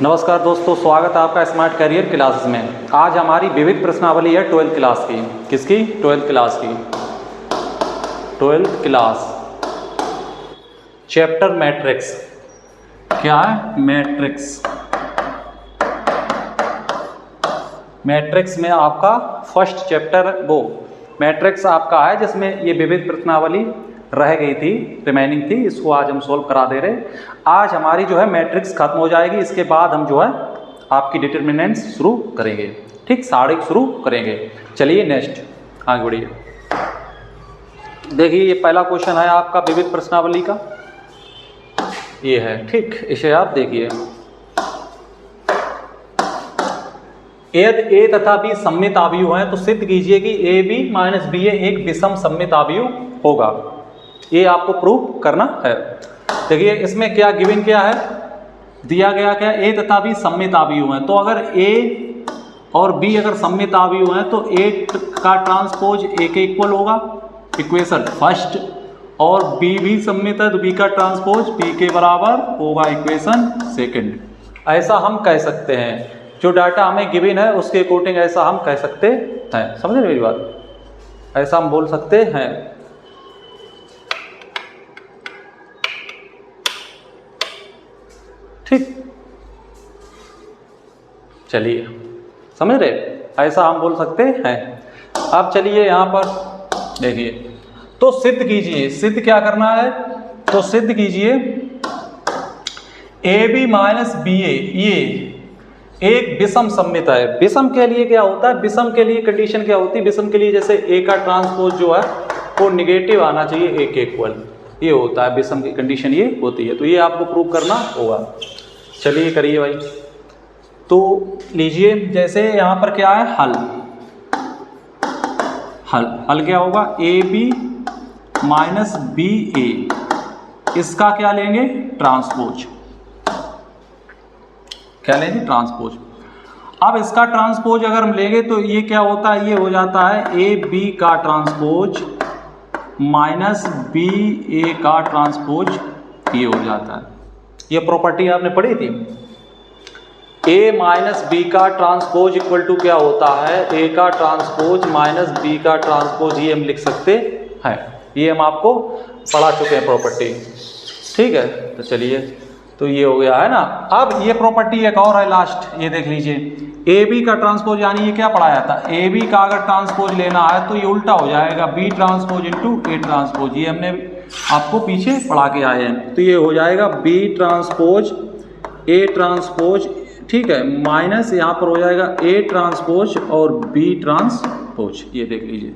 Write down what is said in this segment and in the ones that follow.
नमस्कार दोस्तों, स्वागत है आपका स्मार्ट करियर क्लासेस में। आज हमारी विविध प्रश्नावली है 12th क्लास की। किसकी? 12th क्लास की। 12th class, chapter matrix. क्या है? मैट्रिक्स। मैट्रिक्स में आपका फर्स्ट चैप्टर वो मैट्रिक्स आपका है, जिसमें ये विविध प्रश्नावली रह गई थी, रिमेनिंग थी। इसको आज हम सोल्व करा दे रहे। आज हमारी जो है मैट्रिक्स खत्म हो जाएगी। इसके बाद हम जो है आपकी डिटर्मिनेंट्स शुरू करेंगे। ठीक, सारिक शुरू करेंगे। चलिए नेक्स्ट आगे बढ़िए। देखिए, ये पहला क्वेश्चन है आपका विविध प्रश्नावली का, ये है। ठीक, इसे आप देखिए। यदि ए तथा बी सममित आव्यूह हैं तो सिद्ध कीजिए कि ए बी माइनस बी ए एक विषम सममित आव्यूह होगा। ये आपको प्रूव करना है। देखिए, इसमें क्या गिवन क्या है, दिया गया क्या, ए तथा बी सममित आव्यूह हैं। तो अगर ए और बी अगर सममित आव्यूह हैं तो ए का ट्रांसपोज ए के इक्वल होगा, इक्वेशन फर्स्ट। और बी भी सममित है तो बी का ट्रांसपोज बी के बराबर होगा, इक्वेशन सेकंड। ऐसा हम कह सकते हैं। जो डाटा हमें गिवन है उसके अकॉर्डिंग ऐसा हम कह सकते हैं। समझे मेरी बात? ऐसा हम बोल सकते हैं। ठीक, चलिए समझ रहे, ऐसा हम बोल सकते हैं। अब चलिए यहाँ पर देखिए, तो सिद्ध कीजिए। सिद्ध क्या करना है? तो सिद्ध कीजिए ए बी माइनस बी ए ये एक विषम सममित है। विषम के लिए क्या होता है? विषम के लिए कंडीशन क्या होती है? विषम के लिए जैसे ए का ट्रांसपोज जो है वो निगेटिव आना चाहिए, ए के इक्वल, ये होता है विषम की कंडीशन, ये होती है। तो ये आपको प्रूव करना होगा। चलिए करिए भाई। तो लीजिए, जैसे यहाँ पर क्या है, हल। हल क्या होगा? ए बी माइनस बी ए, इसका क्या लेंगे? ट्रांसपोज। क्या लेंगे? ट्रांसपोज। अब इसका ट्रांसपोज अगर हम लेंगे तो ये क्या होता है? ये हो जाता है ए बी का ट्रांसपोज माइनस बी ए का ट्रांसपोज, ये हो जाता है। ये प्रॉपर्टी आपने पढ़ी थी। ए माइनस बी का ट्रांसपोज इक्वल टू क्या होता है? ए का ट्रांसपोज माइनस बी का ट्रांसपोज, ये हम लिख सकते हैं। ये हम आपको पढ़ा चुके हैं प्रॉपर्टी। ठीक है, तो चलिए, तो ये हो गया है ना। अब ये प्रॉपर्टी एक और है लास्ट, ये देख लीजिए। ए बी का ट्रांसपोज, यानी ये क्या पढ़ाया था? ए बी का अगर ट्रांसपोज लेना है तो ये उल्टा हो जाएगा, B transpose into A transpose. ये हमने आपको पीछे पढ़ा के आए हैं। तो ये हो जाएगा बी ट्रांसपोज ए ट्रांसपोज, ठीक है, माइनस यहाँ पर हो जाएगा ए ट्रांसपोज और बी ट्रांसपोज। ये देख लीजिए।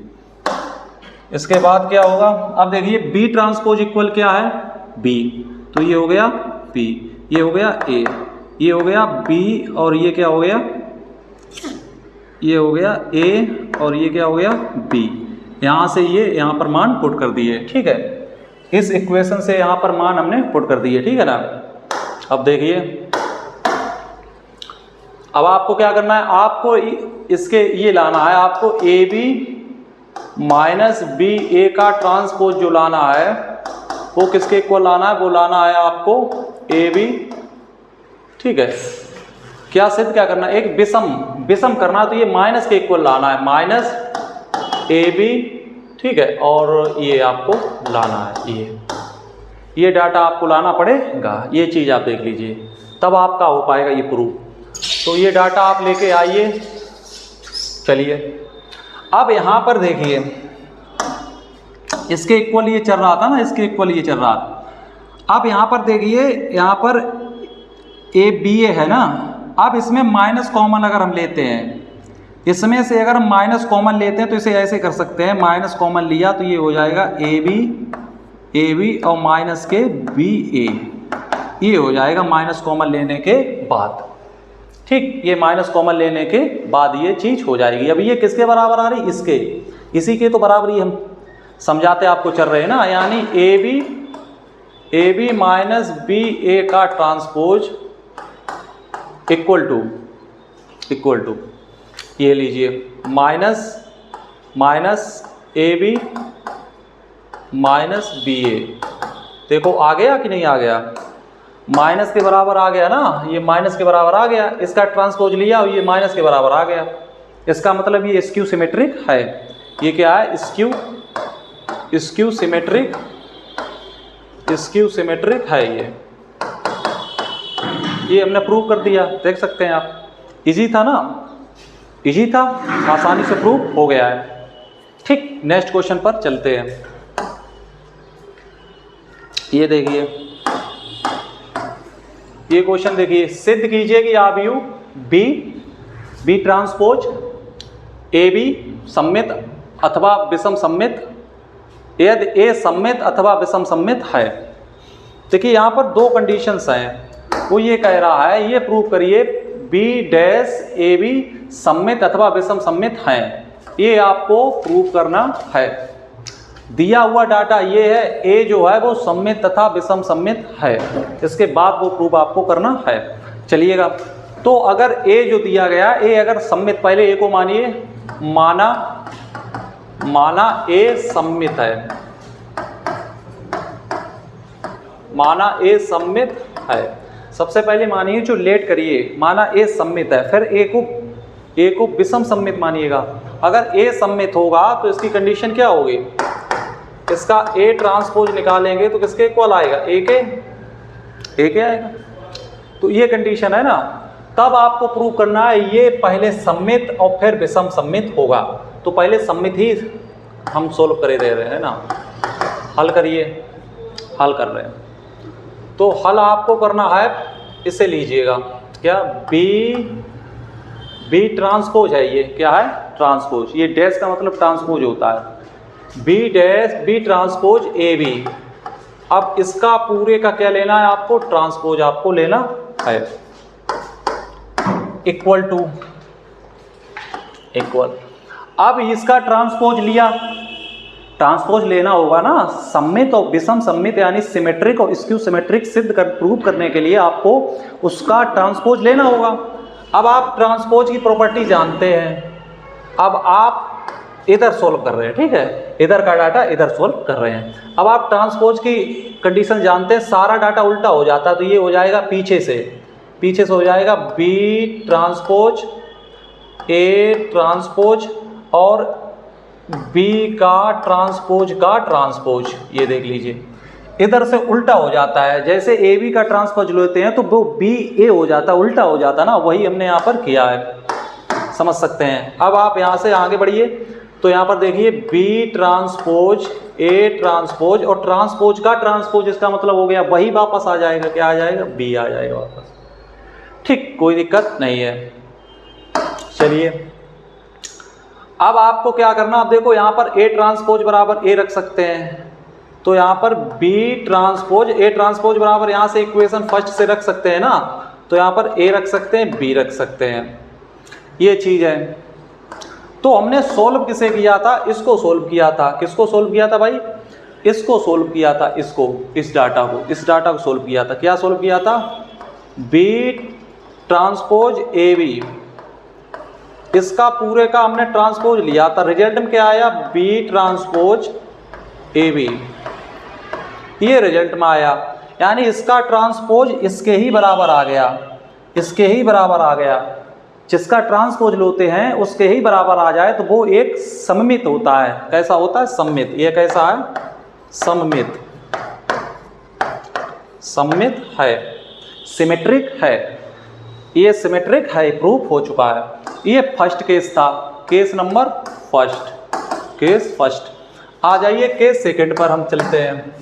इसके बाद क्या होगा? अब देखिए, बी ट्रांसपोज इक्वल क्या है? बी। तो ये हो गया बी, ये हो गया ए, ये हो गया बी, और ये क्या हो गया? ये हो गया ए, और ये क्या हो गया? बी। यहाँ से ये यहाँ पर मान पुट कर दिए। ठीक है, इस इक्वेशन से यहाँ पर मान हमने पुट कर दिए। ठीक है ना। अब देखिए, अब आपको क्या करना है? आपको इसके ये लाना है, आपको ए बी माइनस बी ए का ट्रांसपोज जो लाना है वो किसके इक्वल लाना है? वो लाना है आपको ए बी। ठीक है, क्या सिद्ध क्या करना है? एक विषम करना है, तो ये माइनस के इक्वल लाना है, माइनस ए बी। ठीक है, और ये आपको लाना है, ये डाटा आपको लाना पड़ेगा। ये चीज़ आप देख लीजिए, तब आपका हो पाएगा ये प्रूफ। तो ये डाटा आप लेके आइए। चलिए, अब यहाँ पर देखिए, इसके इक्वल ये चल रहा था ना, इसके इक्वल ये चल रहा था। अब यहाँ पर देखिए, यहाँ पर ए बी ए है ना। अब इसमें माइनस कॉमन अगर हम लेते हैं, इसमें से अगर हम माइनस कॉमन लेते हैं तो इसे ऐसे कर सकते हैं। माइनस कॉमन लिया तो ये हो जाएगा ए बी और माइनस के बी ए, ये हो जाएगा माइनस कॉमन लेने के बाद। ठीक, ये माइनस कॉमन लेने के बाद ये चीज हो जाएगी। अब ये किसके बराबर आ रही? इसके, इसी के तो बराबर ही हम समझाते आपको चल रहे हैं ना। यानी A B minus B A का ट्रांसपोज इक्वल टू ये लीजिए, minus A B minus B A. देखो आ गया कि नहीं आ गया? माइनस के बराबर आ गया ना, ये माइनस के बराबर आ गया, इसका ट्रांसपोज लिया और ये माइनस के बराबर आ गया, इसका मतलब ये स्क्यू सिमेट्रिक है। ये क्या है? स्क्यू सिमेट्रिक है। ये हमने प्रूव कर दिया, देख सकते हैं आप। इजी था ना, इजी था, आसानी से प्रूव हो गया है। ठीक, नेक्स्ट क्वेश्चन पर चलते हैं। ये देखिए, ये क्वेश्चन देखिए, सिद्ध कीजिए कि आव्यूह बी ट्रांसपोज ए बी सममित अथवा विषम सममित यदि ए सममित अथवा विषम सममित है। देखिए यहाँ पर दो कंडीशंस हैं, वो ये कह रहा है, ये प्रूव करिए बी डैश ए बी सममित अथवा विषम सममित हैं। ये आपको प्रूव करना है। दिया हुआ डाटा ये है, ए जो है वो सममित तथा विषम सममित है, इसके बाद वो प्रूव आपको करना है। चलिएगा, तो अगर ए जो दिया गया, ए अगर सममित, पहले ए को मानिए, माना ए सममित है, माना ए सममित है। सबसे पहले मानिए, जो लेट करिए, माना ए सममित है, फिर ए को विषम सममित मानिएगा। अगर ए सममित होगा तो इसकी कंडीशन क्या होगी? इसका ए ट्रांसपोज निकालेंगे तो किसके इक्वल आएगा? ए के आएगा। तो ये कंडीशन है ना, तब आपको प्रूव करना है ये पहले सममित और फिर विषम सममित होगा। तो पहले सममित ही हम सोल्व करे दे रहे हैं ना, हल करिए, हल कर रहे हैं। तो हल आपको करना है, इसे लीजिएगा, क्या बी ट्रांसपोज है, ये क्या है? ट्रांसपोज। ये डैश का मतलब ट्रांसपोज होता है, बी ट्रांसपोज ए बी। अब इसका पूरे का क्या लेना है आपको? ट्रांसपोज आपको लेना है, इक्वल अब इसका ट्रांसपोज लिया, ट्रांसपोज लेना होगा ना, सममित और विषम सममित यानी सिमेट्रिक और स्क्यू सिमेट्रिक सिद्ध कर प्रूव करने के लिए आपको उसका ट्रांसपोज लेना होगा। अब आप ट्रांसपोज की प्रॉपर्टी जानते हैं, अब आप इधर सोल्व कर रहे हैं, ठीक है, इधर का डाटा इधर सोल्व कर रहे हैं। अब आप ट्रांसपोज की कंडीशन जानते हैं, सारा डाटा उल्टा हो जाता है, तो ये हो जाएगा पीछे से हो जाएगा बी ट्रांसपोज ए ट्रांसपोज और बी का ट्रांसपोज। ये देख लीजिए, इधर से उल्टा हो जाता है, जैसे ए बी का ट्रांसपोज लेते हैं तो वो बी ए हो जाता है, उल्टा हो जाता है ना, वही हमने यहाँ पर किया है, समझ सकते हैं। अब आप यहाँ से आगे बढ़िए, तो यहाँ पर देखिए बी ट्रांसपोज ए ट्रांसपोज और ट्रांसपोज का ट्रांसपोज, इसका मतलब हो गया वही वापस आ जाएगा, क्या आ जाएगा? बी आ जाएगा वापस। ठीक, कोई दिक्कत नहीं है। चलिए, अब आपको क्या करना, अब देखो यहाँ पर ए ट्रांसपोज बराबर ए रख सकते हैं, तो यहाँ पर बी ट्रांसपोज ए ट्रांसपोज बराबर, यहाँ से इक्वेशन फर्स्ट से रख सकते हैं ना, तो यहाँ पर ए रख सकते हैं, बी रख सकते हैं, ये चीज़ है। तो हमने सोल्व किसे किया था? इसको सोल्व किया था। किसको सोल्व किया था भाई? इसको सोल्व किया था, इस डाटा को सोल्व किया था। क्या सोल्व किया था? बी ट्रांसपोज ए बी, इसका पूरे का हमने ट्रांसपोज लिया था, रिजल्ट में क्या आया? बी ट्रांसपोज ए बी, ये रिजल्ट में आया, यानी इसका ट्रांसपोज इसके ही बराबर आ गया, जिसका ट्रांसपोज लेते हैं उसके ही बराबर आ जाए तो वो एक सममित होता है। कैसा होता है? सममित। ये कैसा है? सममित है, सिमेट्रिक है, ये सिमेट्रिक है, प्रूफ हो चुका है। ये फर्स्ट केस था, केस नंबर फर्स्ट। आ जाइए केस सेकंड पर हम चलते हैं।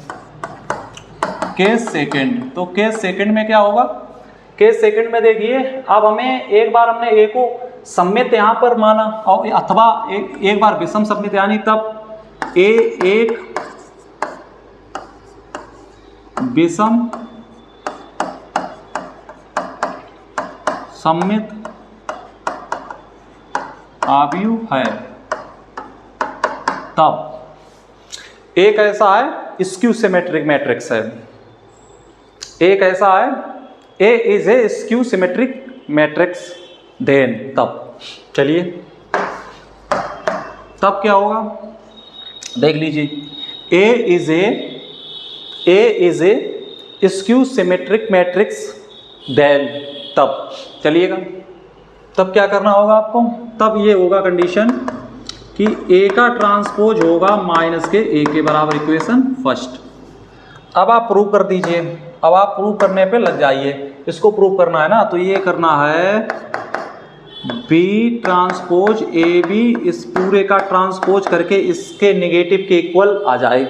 केस सेकंड, तो केस सेकंड में क्या होगा? केस सेकंड में देखिए, अब हमें एक बार हमने ए को सममित यहाँ पर माना और अथवा एक बार विषम सममित, यानी तब ए एक विषम सममित आव्यूह है, तब एक ऐसा है स्क्यू सिमेट्रिक मैट्रिक्स है, एक ऐसा है A is a skew symmetric matrix, then तब चलिए तब क्या होगा देख लीजिए। A is a skew symmetric matrix then तब चलिएगा, तब क्या करना होगा आपको, तब ये होगा कंडीशन कि ए का ट्रांसपोज होगा माइनस के ए के बराबर, इक्वेशन फर्स्ट। अब आप प्रूव कर दीजिए, अब आप प्रूव करने पे लग जाइए, इसको प्रूव करना है ना, तो ये करना है बी ट्रांसपोज ए बी, इस पूरे का ट्रांसपोज करके इसके नेगेटिव के इक्वल आ जाए,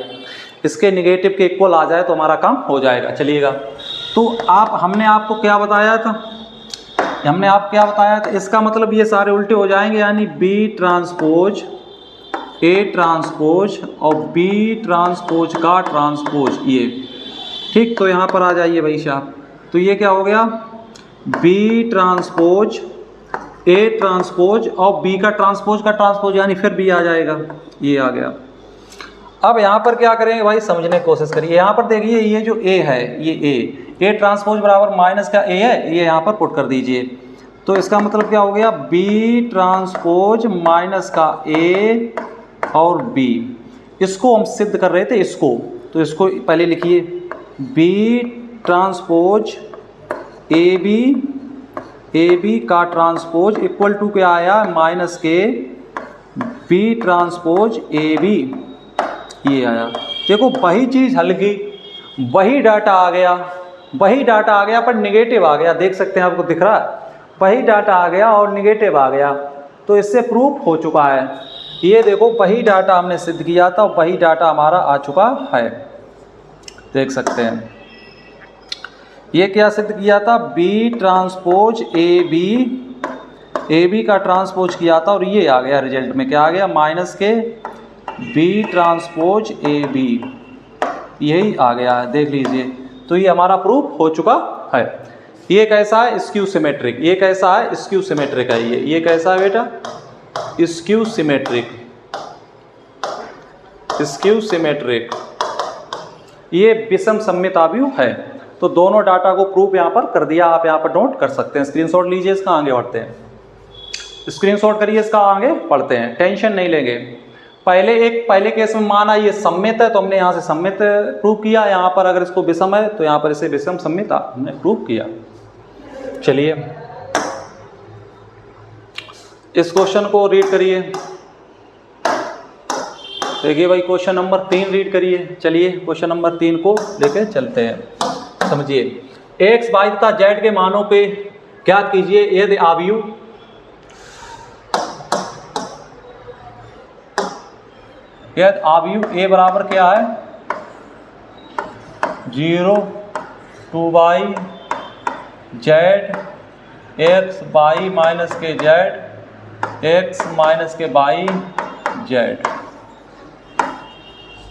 इसके नेगेटिव के इक्वल आ जाए तो हमारा काम हो जाएगा। चलिएगा, तो हमने आपको क्या बताया था, हमने आप क्या बताया था, इसका मतलब ये सारे उल्टे हो जाएंगे, यानी बी ट्रांसपोज ए ट्रांसपोज और बी ट्रांसपोज का ट्रांसपोज ये, ठीक। तो यहाँ पर आ जाइए भाई साहब, तो ये क्या हो गया, बी ट्रांसपोज ए ट्रांसपोज और बी का ट्रांसपोज यानी फिर बी आ जाएगा, ये आ गया। अब यहाँ पर क्या करेंगे भाई, समझने की कोशिश करिए। यहाँ पर देखिए ये जो ए है, ये ए ट्रांसपोज बराबर माइनस का ए है, ये यहाँ पर पुट कर दीजिए, तो इसका मतलब क्या हो गया, बी ट्रांसपोज माइनस का ए और बी, इसको हम सिद्ध कर रहे थे इसको, तो इसको पहले लिखिए, बी ट्रांसपोज ए बी का ट्रांसपोज इक्वल टू क्या आया, माइनस के बी ट्रांसपोज ए बी, ये आया। देखो वही चीज़ हल की, वही डाटा आ गया, वही डाटा आ गया पर निगेटिव आ गया, देख सकते हैं आपको दिख रहा है, वही डाटा आ गया और निगेटिव आ गया, तो इससे प्रूफ हो चुका है। ये देखो वही डाटा हमने सिद्ध किया था, वही डाटा हमारा आ चुका है, देख सकते हैं। ये क्या सिद्ध किया था, बी ट्रांसपोज ए बी का ट्रांसपोज किया था और ये आ गया रिजल्ट में, क्या आ गया, माइनस के बी ट्रांसपोज ए बी, यही आ गया है, देख लीजिए। तो ये हमारा प्रूफ हो चुका है। ये कैसा है, स्क्यू सिमेट्रिक, ये कैसा है, स्क्यू सिमेट्रिक है, ये कैसा है बेटा, स्क्यू सिमेट्रिक, स्क्यू सिमेट्रिक, ये विषम सममित आव्यूह है। तो दोनों डाटा को प्रूफ यहाँ पर कर दिया, आप यहाँ पर नोट कर सकते हैं, स्क्रीनशॉट लीजिए, इसका आगे बढ़ते हैं, स्क्रीनशॉट करिए, इसका आगे पढ़ते हैं, टेंशन नहीं लेंगे। पहले केस में माना ये सम्मित है, तो हमने यहाँ से सम्मित प्रूव किया, यहाँ पर अगर इसको विषम है तो यहाँ पर इसे विषम सम्मित हमने प्रूव किया। चलिए इस क्वेश्चन को रीड करिए, देखिए भाई क्वेश्चन नंबर 3 रीड करिए। चलिए क्वेश्चन नंबर 3 को लेके चलते हैं, समझिए। एक्स वाई तथा जेड के मानों पे क्या कीजिए, यदि आव्यूह ए बराबर क्या है, 0 2 Y Z X Y minus के जेड एक्स माइनस के वाई जेड,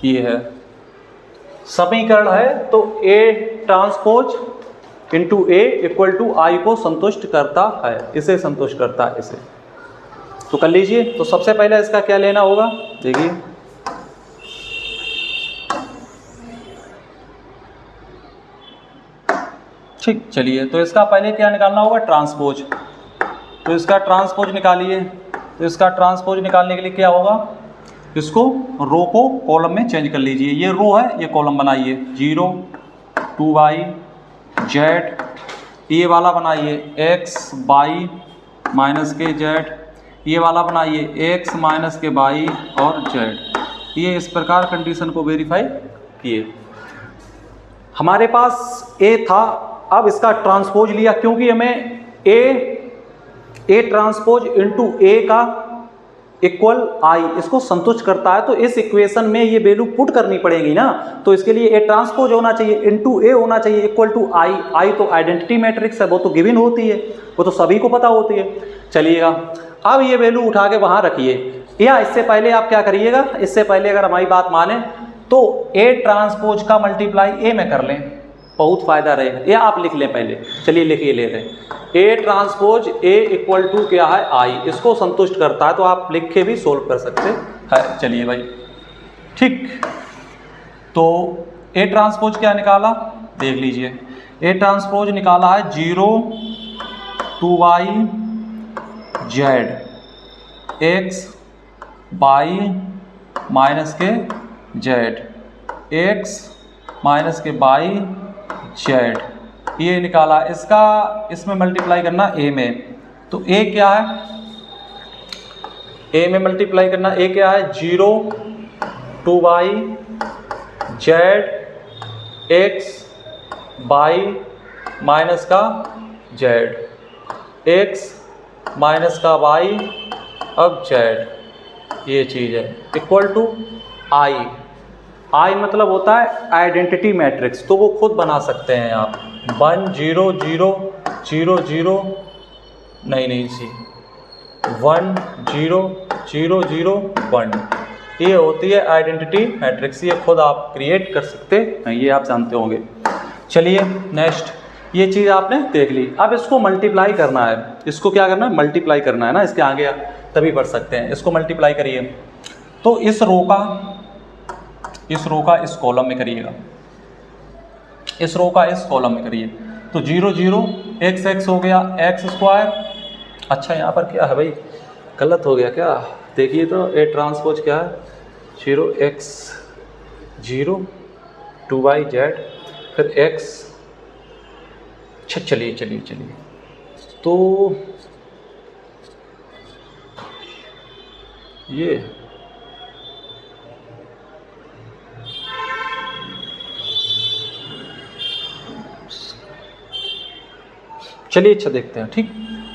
ये है समीकरण है। तो A transpose into A equal to I को संतुष्ट करता है, इसे संतुष्ट करता है, इसे तो कर लीजिए। तो सबसे पहले इसका क्या लेना होगा, देखिए ठीक। चलिए तो इसका पहले क्या निकालना होगा, ट्रांसपोज, तो इसका ट्रांसपोज निकालिए। तो इसका ट्रांसपोज निकालने के लिए क्या होगा, इसको रो को कॉलम में चेंज कर लीजिए, ये रो है, ये कॉलम बनाइए, 0 2 वाई जेड, ये वाला बनाइए एक्स वाई माइनस के जेड, ये वाला बनाइए एक्स माइनस के वाई और जेड। ये इस प्रकार कंडीशन को वेरीफाई किए। हमारे पास ए था, अब इसका ट्रांसपोज लिया, क्योंकि हमें ए ट्रांसपोज इंटू ए का इक्वल आई इसको संतुष्ट करता है, तो इस इक्वेशन में ये वैल्यू पुट करनी पड़ेगी ना, तो इसके लिए ए ट्रांसपोज होना चाहिए, इंटू ए होना चाहिए, इक्वल टू आई। आई तो आइडेंटिटी मैट्रिक्स है, वो तो गिवन होती है, वो तो सभी को पता होती है। चलिएगा अब ये वैल्यू उठा के वहाँ रखिए, या इससे पहले आप क्या करिएगा, इससे पहले अगर हमारी बात माने तो ए ट्रांसपोज का मल्टीप्लाई ए में कर लें, बहुत फायदा रहेगा, या आप लिख लें पहले। चलिए लिखिए, ले रहे A transpose A equal to क्या है, आई, इसको संतुष्ट करता है, तो आप लिख के भी सोल्व कर सकते हैं। चलिए भाई ठीक, तो ए ट्रांसपोज क्या निकाला, देख लीजिए। ए ट्रांसपोज निकाला है 0 2 Y Z X Y minus के जेड एक्स माइनस के वाई जेड, ये निकाला। इसका इसमें मल्टीप्लाई करना ए में, तो ए क्या है, ए में मल्टीप्लाई करना, ए क्या है 0 2y Z x by minus का जेड एक्स माइनस का वाई अब जेड, ये चीज़ है इक्वल टू आई। आई मतलब होता है आइडेंटिटी मैट्रिक्स, तो वो खुद बना सकते हैं आप 1 0 0 0 0 नहीं सी 1 0 0 0 1, ये होती है आइडेंटिटी मैट्रिक्स, ये खुद आप क्रिएट कर सकते हैं, ये आप जानते होंगे। चलिए नेक्स्ट, ये चीज़ आपने देख ली। अब इसको मल्टीप्लाई करना है, इसको क्या करना है, मल्टीप्लाई करना है ना, इसके आगे तभी पढ़ सकते हैं। इसको मल्टीप्लाई करिए, तो इस रो का इस कॉलम में करिएगा, इस रो का इस कॉलम में करिए, तो 0 0 एक्स एक्स हो गया एक्स स्क्वायर। अच्छा यहाँ पर क्या है भाई, गलत हो गया क्या, देखिए तो ए ट्रांसपोज क्या है 0 x 0 2y जेड फिर x। अच्छा चलिए तो ये चलिए अच्छा देखते हैं, ठीक।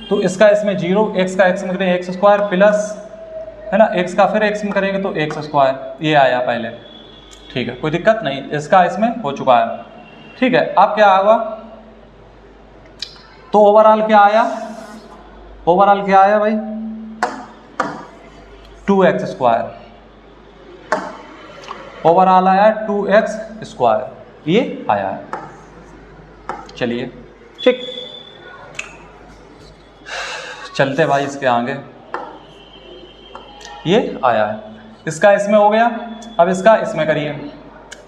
तो इसका इसमें 0 x का x में करेंगे एक्स स्क्वायर प्लस है ना, x का फिर x में करेंगे तो एक्स स्क्वायर, ये आया पहले, ठीक है कोई दिक्कत नहीं, इसका इसमें हो चुका है, ठीक है। अब क्या होगा, तो ओवरऑल क्या आया, ओवरऑल क्या आया भाई 2x स्क्वायर, ओवरऑल आया 2x स्क्वायर, ये आया है। चलिए ठीक, चलते भाई इसके आगे, ये आया है, इसका इसमें हो गया। अब इसका इसमें करिए,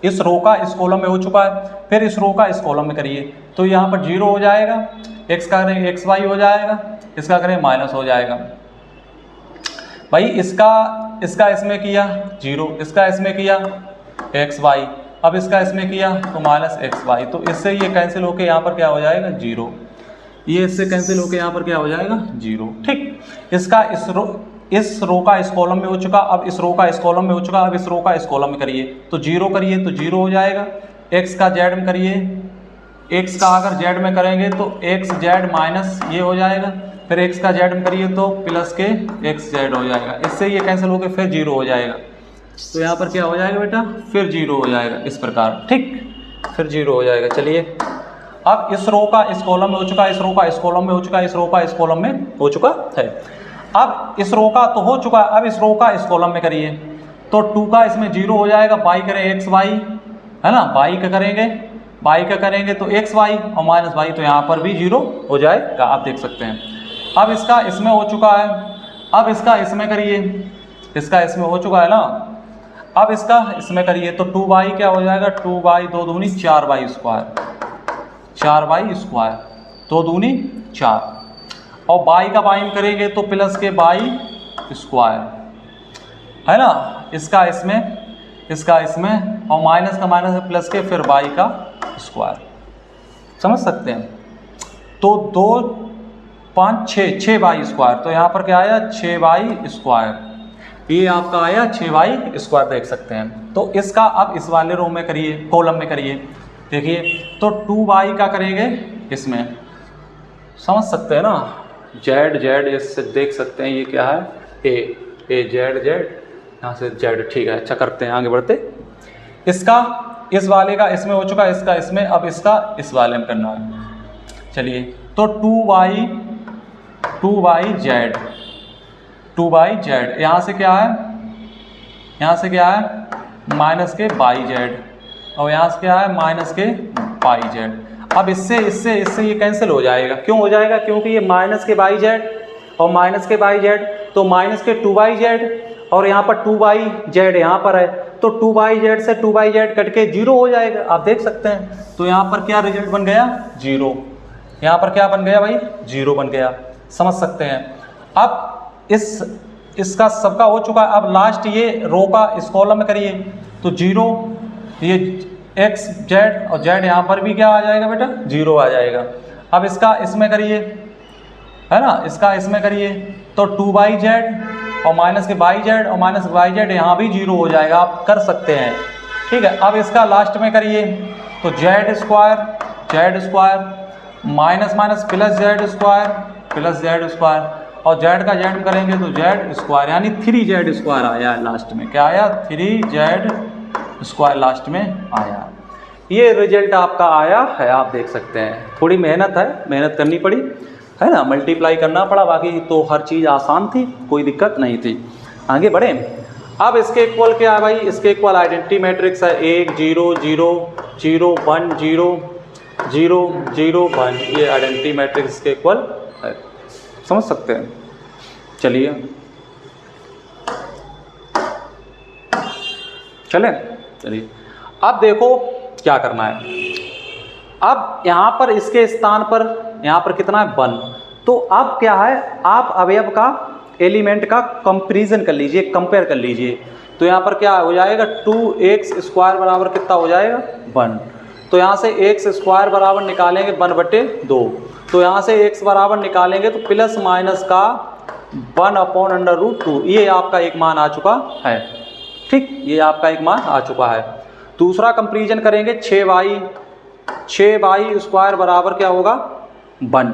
इस रो का इस कॉलम में हो चुका है, फिर इस रो का इस कॉलम में करिए, तो यहाँ पर 0 हो जाएगा, x का करें एक्स वाई हो जाएगा, इसका करें माइनस हो जाएगा भाई। इसका इसमें किया 0, इसका इसमें किया एक्स वाई, अब इसका इसमें किया तो माइनस एक्स वाई, तो इससे ये कैंसिल होके यहाँ पर क्या हो जाएगा 0, ये इससे कैंसिल होके यहाँ पर क्या हो जाएगा 0, ठीक। इसका इस रो का इस कॉलम में हो चुका, अब इस रो का इस कॉलम में हो चुका, अब इस रो का इस कॉलम में करिए, तो 0 करिए तो 0 हो जाएगा, x का z में करिए, x का अगर z में करेंगे तो x z माइनस ये हो जाएगा, फिर x का z में करिए तो प्लस के x z हो जाएगा, इससे ये कैंसिल होकर फिर 0 हो जाएगा, तो यहाँ पर क्या हो जाएगा बेटा फिर 0 हो जाएगा, इस प्रकार, ठीक, फिर 0 हो जाएगा। चलिए अब इस रो का इस कॉलम में हो चुका, इस रो का इस कॉलम में हो चुका, इस रो का इस कॉलम में हो चुका है। अब इस रो का तो हो चुका, अब इस रो का इस कॉलम में करिए, तो 2 का इसमें 0 हो जाएगा, बाई करें एक्स वाई है ना, बाई का करेंगे तो एक्स वाई और माइनस वाई, तो यहाँ पर भी 0 हो जाएगा, आप देख सकते हैं। अब इसका इसमें हो चुका है, अब इसका इसमें करिए, इसका इसमें हो चुका है ना, अब इसका इसमें करिए तो 2y क्या हो जाएगा, 2y 2 दूनी 4y स्क्वायर, 4y स्क्वायर 2 दूनी 4, और बाई का बाई में करेंगे तो प्लस के बाई स्क्वायर है ना, इसका इसमें और माइनस का माइनस प्लस के फिर बाई का स्क्वायर, समझ सकते हैं। तो 2 5 6 बाई स्क्वायर, तो यहाँ पर क्या आया 6 बाई स्क्वायर, ये आपका आया 6 बाई स्क्वायर, देख सकते हैं। तो इसका अब इस वाले रो में करिए, कॉलम में करिए, देखिए तो 2y का करेंगे इसमें, समझ सकते हैं ना, जेड इससे देख सकते हैं ये क्या है ए जेड यहाँ से जेड, ठीक है। अच्छा करते हैं आगे बढ़ते, इसका इस वाले का इसमें हो चुका, इसका इसमें, अब इसका इस वाले में करना है। चलिए तो 2y जेड, यहाँ से क्या है माइनस के बाई जेड, और यहाँ से क्या है माइनस के बाई जेड। अब इससे ये कैंसिल हो जाएगा, क्यों हो जाएगा, क्योंकि ये माइनस के बाई जेड और माइनस के बाई जेड, तो माइनस के 2y जेड, और यहाँ पर 2y जेड यहाँ पर है, तो 2y जेड से 2y जेड कट के 0 हो जाएगा, आप देख सकते हैं। तो यहाँ पर क्या रिजल्ट बन गया 0, यहाँ पर क्या बन गया भाई 0 बन गया, समझ सकते हैं। अब इसका सबका हो चुका है, अब लास्ट ये रो का इस कॉलम में करिए, तो 0 ये एक्स जेड, और जेड यहाँ पर भी क्या आ जाएगा बेटा, 0 आ जाएगा। अब इसका इसमें करिए, है ना, इसका इसमें करिए तो 2yz और माइनस के वाई जेड और माइनस वाई जेड यहाँ भी 0 हो जाएगा, आप कर सकते हैं, ठीक है। अब इसका लास्ट में करिए तो Z square minus minus plus Z square और जेड का जेड करेंगे तो जेड स्क्वायर, यानी 3z स्क्वायर आया है लास्ट में। क्या आया, 3z स्क्वायर लास्ट में आया। ये रिजल्ट आपका आया है, आप देख सकते हैं। थोड़ी मेहनत है, मेहनत करनी पड़ी, है ना, मल्टीप्लाई करना पड़ा, बाकी तो हर चीज़ आसान थी, कोई दिक्कत नहीं थी। आगे बढ़े। अब इसके इक्वल क्या है भाई, इसके इक्वल आइडेंटिटी मैट्रिक्स है 1 0 0 0 1 0 0 0 1, ये आइडेंटिटी मैट्रिक्स के इक्वल है, समझ सकते हैं। चलिए चलिए अब देखो क्या करना है। अब यहाँ पर इसके स्थान पर यहाँ पर कितना है 1, तो अब क्या है, आप अवयव का एलिमेंट का कंपैरिजन कर लीजिए, कंपेयर कर लीजिए। तो यहाँ पर क्या हो जाएगा, 2x स्क्वायर बराबर कितना हो जाएगा 1। तो यहाँ से x स्क्वायर बराबर निकालेंगे 1/2, तो यहाँ से x बराबर निकालेंगे तो प्लस माइनस का 1/√2, ये आपका एक मान आ चुका है, ठीक, ये आपका एक मान आ चुका है। दूसरा कंपैरिजन करेंगे 6y स्क्वायर बराबर क्या होगा 1,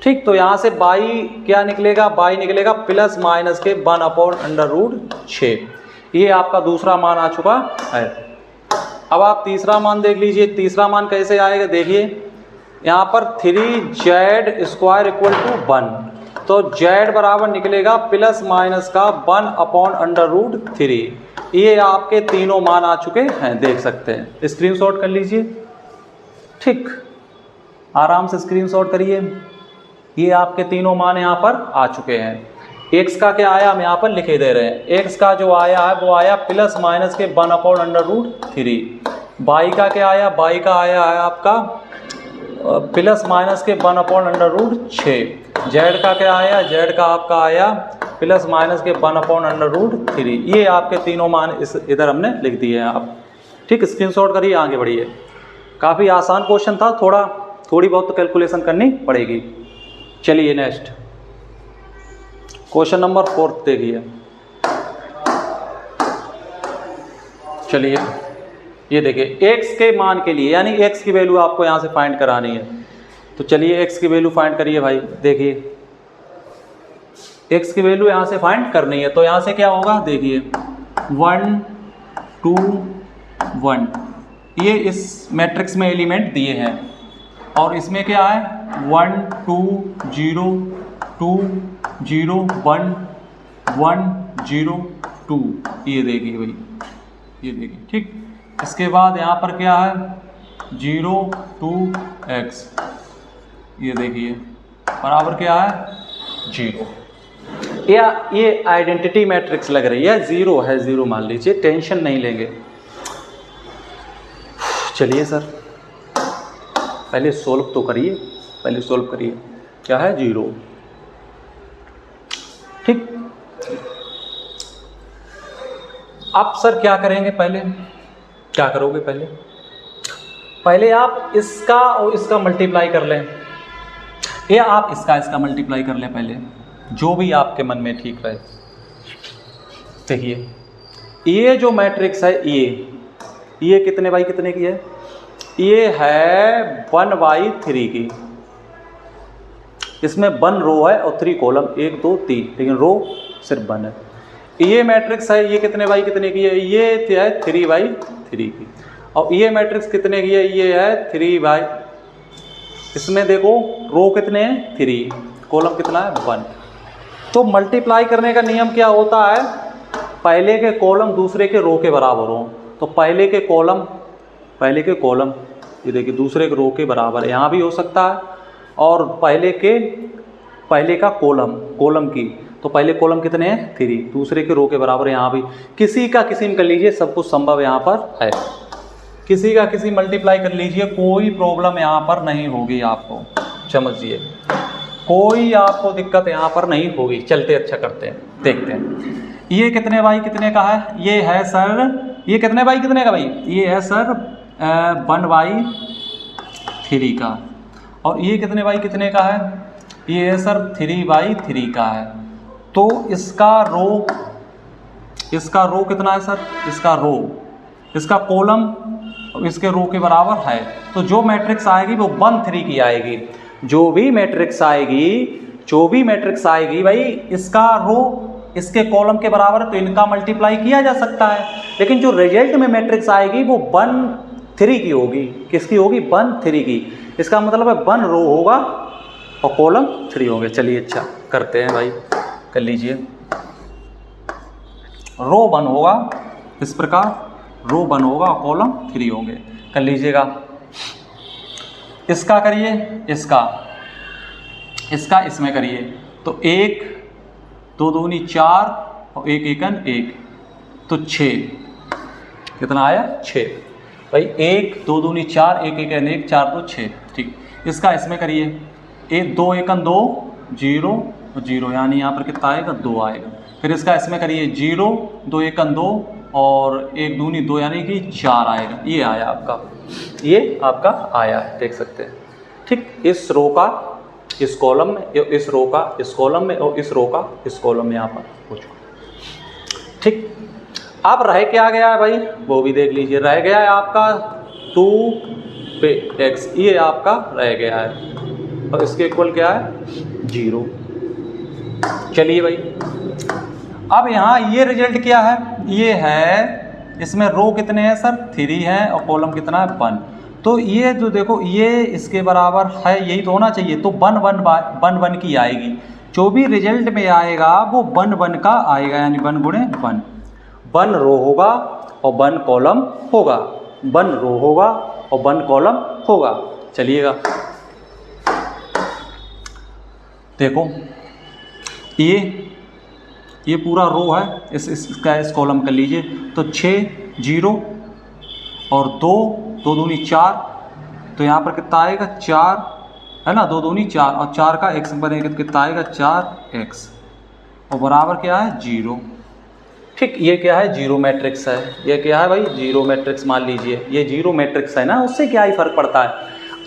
ठीक। तो यहाँ से y क्या निकलेगा, y निकलेगा प्लस माइनस के 1/√6, ये आपका दूसरा मान आ चुका है। अब आप तीसरा मान देख लीजिए, तीसरा मान कैसे आएगा, देखिए यहाँ पर 3z स्क्वायर इक्वल टू 1, तो z बराबर निकलेगा प्लस माइनस का 1/√3, ये आपके तीनों मान आ चुके हैं, देख सकते हैं। स्क्रीनशॉट कर लीजिए, ठीक, आराम से स्क्रीनशॉट करिए। ये आपके तीनों मान यहाँ पर आ चुके हैं। x का क्या आया हम यहाँ पर लिखे दे रहे हैं, x का जो आया है वो आया प्लस माइनस के 1/√3। y का क्या आया, y का आया है आपका प्लस माइनस के 1/√6। z का क्या आया, z का आपका आया प्लस माइनस के 1/√3। ये आपके तीनों मान इस इधर हमने लिख दिए हैं आप, ठीक। स्क्रीनशॉट करिए, आगे बढ़िए। काफ़ी आसान क्वेश्चन था, थोड़ी बहुत तो कैलकुलेशन करनी पड़ेगी। चलिए नेक्स्ट क्वेश्चन नंबर 4 देखिए। चलिए ये देखिए, x के मान के लिए, यानी x की वैल्यू आपको यहाँ से फाइंड करानी है। तो चलिए x की वैल्यू फाइंड करिए भाई। देखिए x की वैल्यू यहाँ से फाइंड करनी है, तो यहाँ से क्या होगा, देखिए 1 2 1, ये इस मैट्रिक्स में एलिमेंट दिए हैं, और इसमें क्या है 1 2 0 2 0 1 1 0 2, ये देखिए भाई, ये देखिए, ठीक। इसके बाद यहाँ पर क्या है 0 2 x, ये देखिए बराबर क्या है 0। या ये आइडेंटिटी मैट्रिक्स लग रही है, 0 है, 0 मान लीजिए, टेंशन नहीं लेंगे। चलिए सर पहले सोल्व तो करिए, पहले सोल्व करिए। क्या है 0, ठीक। अब सर क्या करेंगे, पहले क्या करोगे, पहले आप इसका और इसका मल्टीप्लाई कर लें, या आप इसका मल्टीप्लाई कर लें पहले, जो भी आपके मन में ठीक रहे। देखिए ये जो मैट्रिक्स है, ये कितने बाई कितने की है, ये है 1/3 की। इसमें 1 रो है और 3 कॉलम, 1 2 3, लेकिन रो सिर्फ 1 है। ये मैट्रिक्स है, ये कितने बाई कितने की है, ये है 3/3 की। और ये मैट्रिक्स कितने की है, ये है 3 इसमें देखो रो कितने हैं 3, कॉलम कितना है 1। तो मल्टीप्लाई करने का नियम क्या होता है, पहले के कॉलम दूसरे के रो के बराबर हो। तो पहले के कॉलम ये देखिए दूसरे के रो के बराबर, यहाँ भी हो सकता है, और पहले का कॉलम की, तो पहले कॉलम कितने हैं 3, दूसरे के रो के बराबर, यहाँ भी किसी का किसी में कर लीजिए, सब कुछ संभव यहाँ पर है। किसी का किसी मल्टीप्लाई कर लीजिए, कोई प्रॉब्लम यहाँ पर नहीं होगी आपको, समझिए, कोई आपको दिक्कत यहाँ पर नहीं होगी। चलते अच्छा करते हैं, देखते हैं ये कितने बाई कितने का है। ये है सर, ये कितने बाई कितने का भाई, ये है सर 1/3 का, और ये कितने बाई कितने का है, ये है सर 3/3 का है। तो इसका रो कितना है सर, इसका कॉलम इसके रो के बराबर है। तो जो मैट्रिक्स आएगी वो 1/3 की आएगी। जो भी मैट्रिक्स आएगी भाई, इसका रो इसके कॉलम के बराबर है तो इनका मल्टीप्लाई किया जा सकता है। लेकिन जो रिजल्ट में मैट्रिक्स आएगी वो 1/3 की होगी। किसकी होगी, 1/3 की। इसका मतलब है 1 रो होगा और कॉलम 3 होंगे। चलिए अच्छा करते हैं भाई, कर लीजिए। रो 1 होगा इस प्रकार, रो 1 होगा और कॉलम 3 होंगे। कर लीजिएगा। इसका करिए, इसका इसमें करिए। तो 1 2 दूनी 4 और 1 एकन 1, तो 6। कितना आया, 6 भाई। 1 2 दूनी 4, 1 एकन 1, 4 2 6। ठीक, इसका इसमें करिए। 1 2 एकन 2, 0 0, यानी यहाँ पर कितना आएगा, 2 आएगा। फिर इसका इसमें करिए 0 2 एकन 2 और 1 दूनी 2, यानी कि 4 आएगा। ये आया आपका, ये आपका आया है, देख सकते हैं। ठीक, इस रो का इस कॉलम में, इस रो का इस कॉलम में और इस रो का इस कॉलम में यहाँ पर हो चुका। ठीक, अब रह क्या गया है भाई, वो भी देख लीजिए। रह गया है आपका 2 पे x, ये आपका रह गया है और इसके इक्वल क्या है, 0। चलिए भाई, अब यहाँ ये रिजल्ट क्या है, ये है इसमें रो कितने हैं सर, 3 है और कॉलम कितना है, 1। तो ये जो देखो, ये इसके बराबर है, यही तो होना चाहिए। तो 1 1 की आएगी। जो भी रिजल्ट में आएगा वो 1 1 का आएगा, यानी 1 गुणे 1। 1 रो होगा और 1 कॉलम होगा, 1 रो होगा और 1 कॉलम होगा। चलिएगा देखो, ये पूरा रो है, इसका इस कॉलम कर लीजिए। तो 6 0 और 2 2 दूनी 4, तो यहाँ पर कितना आएगा, 4 है ना, 2 दूनी 4 और 4 का x बनेगा, कितना आएगा, 4x और बराबर क्या है, 0। ठीक, ये क्या है, जीरो मैट्रिक्स है। ये क्या है भाई, जीरो मैट्रिक्स मान लीजिए। ये जीरो मैट्रिक्स है ना, उससे क्या ही फर्क पड़ता है।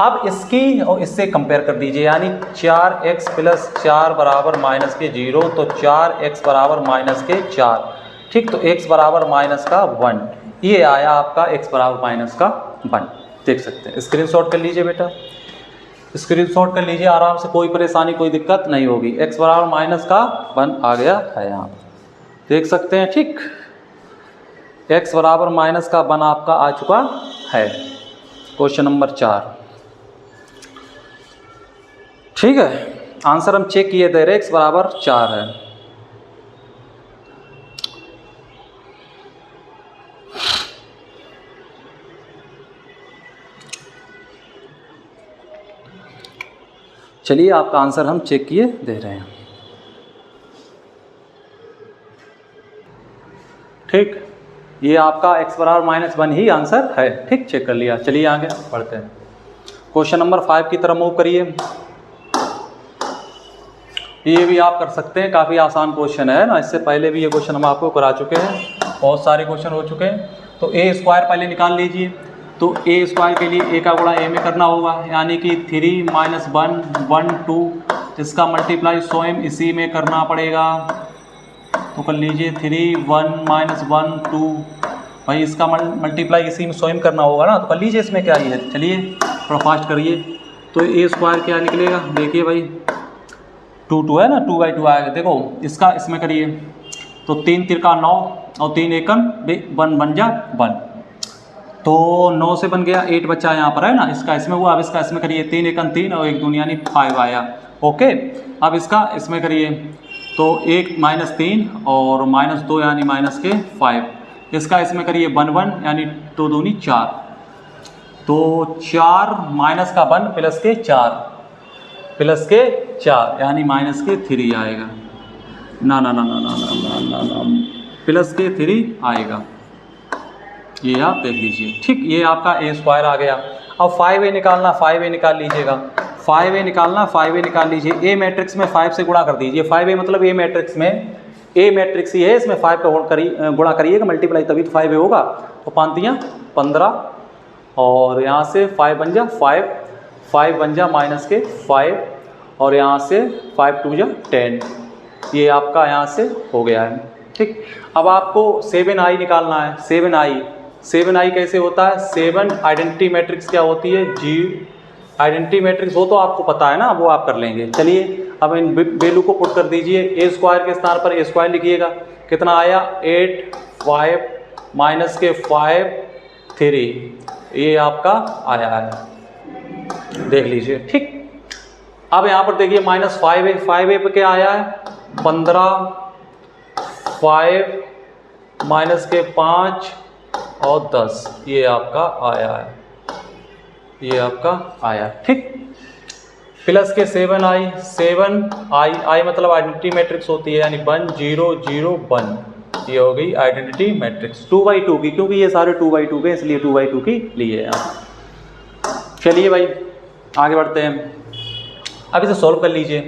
अब इसकी और इससे कंपेयर कर दीजिए, यानी 4x + 4 बराबर -0, तो 4x बराबर -4। ठीक, तो x बराबर -1, ये आया आपका x बराबर -1। देख सकते हैं, स्क्रीनशॉट कर लीजिए बेटा, स्क्रीनशॉट कर लीजिए आराम से, कोई परेशानी कोई दिक्कत नहीं होगी। x बराबर -1 आ गया है यहाँ, देख सकते हैं। ठीक, x बराबर -1 आपका आ चुका है। Question number 4। ठीक है, आंसर हम चेक किए थे, x बराबर 4 है। चलिए, आपका आंसर हम चेक किए दे रहे हैं। ठीक, ये आपका x बराबर -1 ही आंसर है। ठीक, चेक कर लिया। चलिए आगे बढ़ते हैं। क्वेश्चन नंबर 5 की तरफ मूव करिए। ये भी आप कर सकते हैं, काफ़ी आसान क्वेश्चन है ना। इससे पहले भी ये क्वेश्चन हम आपको करा चुके हैं, बहुत सारे क्वेश्चन हो चुके हैं। तो a² पहले निकाल लीजिए। तो a² के लिए a का गुणा a में करना होगा, यानी कि 3 - 1 1 2, इसका मल्टीप्लाई स्वयं इसी में करना पड़ेगा। तो कर लीजिए 3 1 - 1 2, भाई इसका मल्टीप्लाई इसी में स्वयं करना होगा ना, तो कर लीजिए। इसमें क्या ही है, चलिए थोड़ा फास्ट करिए। तो a² क्या निकलेगा, देखिए भाई 2 2 है ना, 2/2 आएगा। देखो इसका इसमें करिए, तो 3 3 का 9 और 3 एकम 1 बन जा 1, तो 9 से बन गया, 8 बच्चा यहाँ पर है ना। इसका इसमें हुआ, अब इसका इसमें करिए, 3 एकम 3 और 1 दूनी यानी 5 आया। ओके, अब इसका इसमें करिए, तो 1 -3 और -2 यानी -5। इसका इसमें करिए 1 1 यानी 2 दूनी 4, तो 4 -1 प्लस के 4 यानी -3 आएगा। ना प्लस के 3 आएगा, ये आप देख लीजिए। ठीक, ये आपका a² आ गया। अब 5a निकालना, 5a निकाल लीजिएगा। 5a निकालना, 5a निकाल लीजिए। a मैट्रिक्स में 5 से गुणा कर दीजिए। 5a मतलब a मैट्रिक्स में, a मैट्रिक्स ही है, इसमें 5 का गुणा करिएगा, मल्टीप्लाई, तभी तो 5a होगा। तो 5 × 15 और यहाँ से 5 बन जा 5, 5 बन जा माइनस के 5, और यहाँ से 5 2 जा 10, ये आपका यहाँ से हो गया है। ठीक, अब आपको 7i निकालना है। 7i कैसे होता है? 7 आइडेंटिटी मैट्रिक्स क्या होती है? जी आइडेंटिटी मैट्रिक्स वो तो आपको पता है ना, वो आप कर लेंगे। चलिए अब इन वैल्यू को पुट कर दीजिए। ए स्क्वायर के स्थान पर ए स्क्वायर लिखिएगा। कितना आया? 8 5 माइनस के 5 3, ये आपका आया है, देख लीजिए। ठीक, अब यहाँ पर देखिए माइनस 5a, 5a पे क्या आया है? 15, 5 माइनस के 5 और 10, ये आपका आया है, ये आपका आया। ठीक, प्लस के 7i, 7i मतलब आइडेंटिटी मैट्रिक्स होती है, यानी 1 0 0 1, ये हो गई आइडेंटिटी मैट्रिक्स 2x2 की, क्योंकि ये सारे 2x2 के, इसलिए 2x2 की लिए हैं। चलिए भाई आगे बढ़ते हैं। अब इसे सॉल्व कर लीजिए।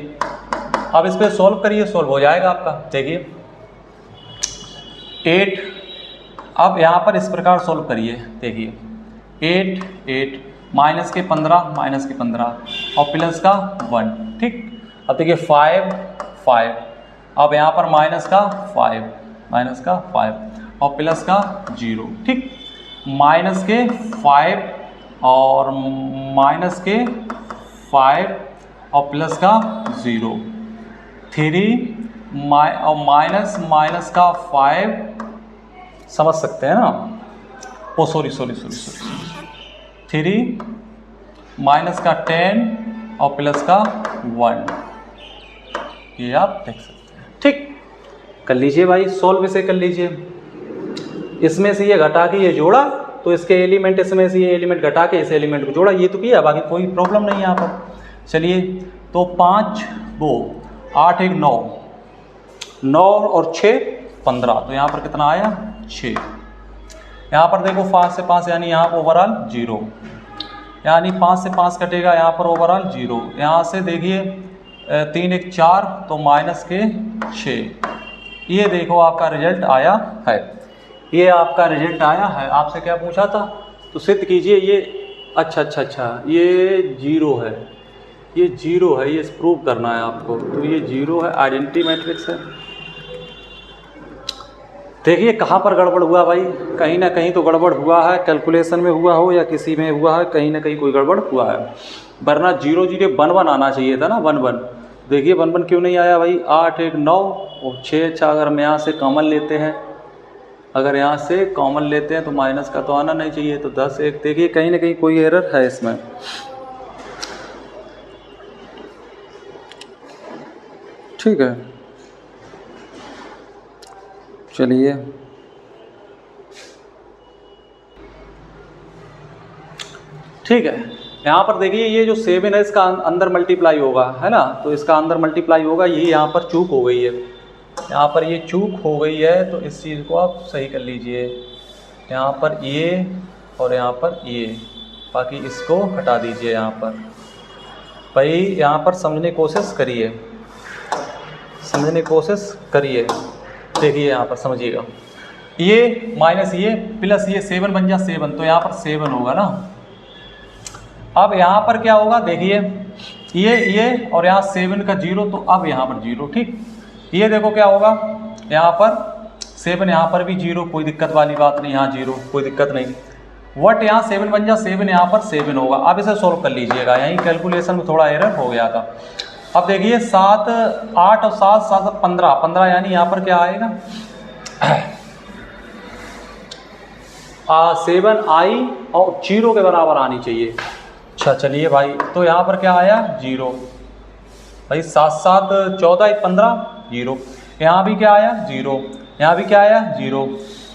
अब इस पर सॉल्व करिए, सॉल्व हो जाएगा आपका। देखिए 8, अब यहाँ पर इस प्रकार सॉल्व करिए। देखिए 8 माइनस के 15 और प्लस का 1। ठीक, अब देखिए 5, अब यहाँ पर माइनस का 5 और प्लस का 0। ठीक, माइनस के 5 और माइनस के 5 और प्लस का 0, 3 और माइनस का 5, समझ सकते हैं ना? ओ सॉरी 3 माइनस का 10 और प्लस का 1, ये आप देख सकते हैं। ठीक, कर लीजिए भाई, सॉल्व इसे कर लीजिए। इसमें से ये घटा के ये जोड़ा, तो इसके एलिमेंट, इसमें से ये एलिमेंट घटा के इस एलिमेंट को जोड़ा, ये तो किया, बाकी कोई प्रॉब्लम नहीं है यहाँ पर। चलिए तो 5 2 8 1 9 और 6 15, तो यहाँ पर कितना आया? 6। यहाँ पर देखो 5 से 5 यानी यहाँ पर ओवरऑल 0, यानी 5 से 5 कटेगा, यहाँ पर ओवरऑल 0। यहाँ से देखिए 3 1 4, तो माइनस के 6। ये देखो आपका रिजल्ट आया है, ये आपका रिजल्ट आया है। आपसे क्या पूछा था? तो सिद्ध कीजिए ये। अच्छा, ये 0 है, ये 0 है, ये प्रूव करना है आपको। तो ये 0 है, आइडेंटिटी मैट्रिक्स है। देखिए कहाँ पर गड़बड़ हुआ भाई, कहीं ना कहीं तो गड़बड़ हुआ है, कैलकुलेशन में हुआ हो या किसी में हुआ है, कहीं ना कहीं कोई गड़बड़ हुआ है, वरना 0 0 1 1 आना चाहिए था ना, 1 1। देखिए 1 1 क्यों नहीं आया भाई? 8 1 9 और 6। अच्छा, अगर हम यहाँ से कॉमन लेते हैं, अगर यहाँ से कॉमन लेते हैं तो माइनस का तो आना नहीं चाहिए, तो 10 1। देखिए कहीं ना कहीं कोई एरर है इसमें। ठीक है, चलिए ठीक है। यहाँ पर देखिए ये जो 7 है इसका अंदर मल्टीप्लाई होगा, है ना? तो इसका अंदर मल्टीप्लाई होगा, ये यहाँ पर चूक हो गई है, यहाँ पर ये चूक हो गई है, तो इस चीज़ को आप सही कर लीजिए। यहाँ पर ये और यहाँ पर ये, बाकी इसको हटा दीजिए यहाँ पर। भाई यहाँ पर समझने की कोशिश करिए, समझने की कोशिश करिए। देखिए यहाँ पर समझिएगा, ये माइनस ये प्लस ये 7 बन जा 7, तो यहाँ पर 7 होगा ना। अब यहाँ पर क्या होगा? देखिए ये और यहाँ 7 का 0, तो अब यहाँ पर 0। ठीक, ये देखो क्या होगा, यहाँ पर 7, यहाँ पर भी 0, कोई दिक्कत वाली बात नहीं, यहाँ 0 कोई दिक्कत नहीं। वट यहाँ 7 बन जा 7, यहाँ पर 7 होगा। अब इसे सोल्व कर लीजिएगा, यहीं कैलकुलेशन में थोड़ा एरर हो गया था। अब देखिए 7 8 और 7 7 15 15, यानी यहाँ पर क्या आएगा? 7i और 0 के बराबर आनी चाहिए। अच्छा चलिए भाई, तो यहाँ पर क्या आया? 0। भाई 7 7 14 15 0, यहाँ भी क्या आया? 0, यहाँ भी क्या आया? 0।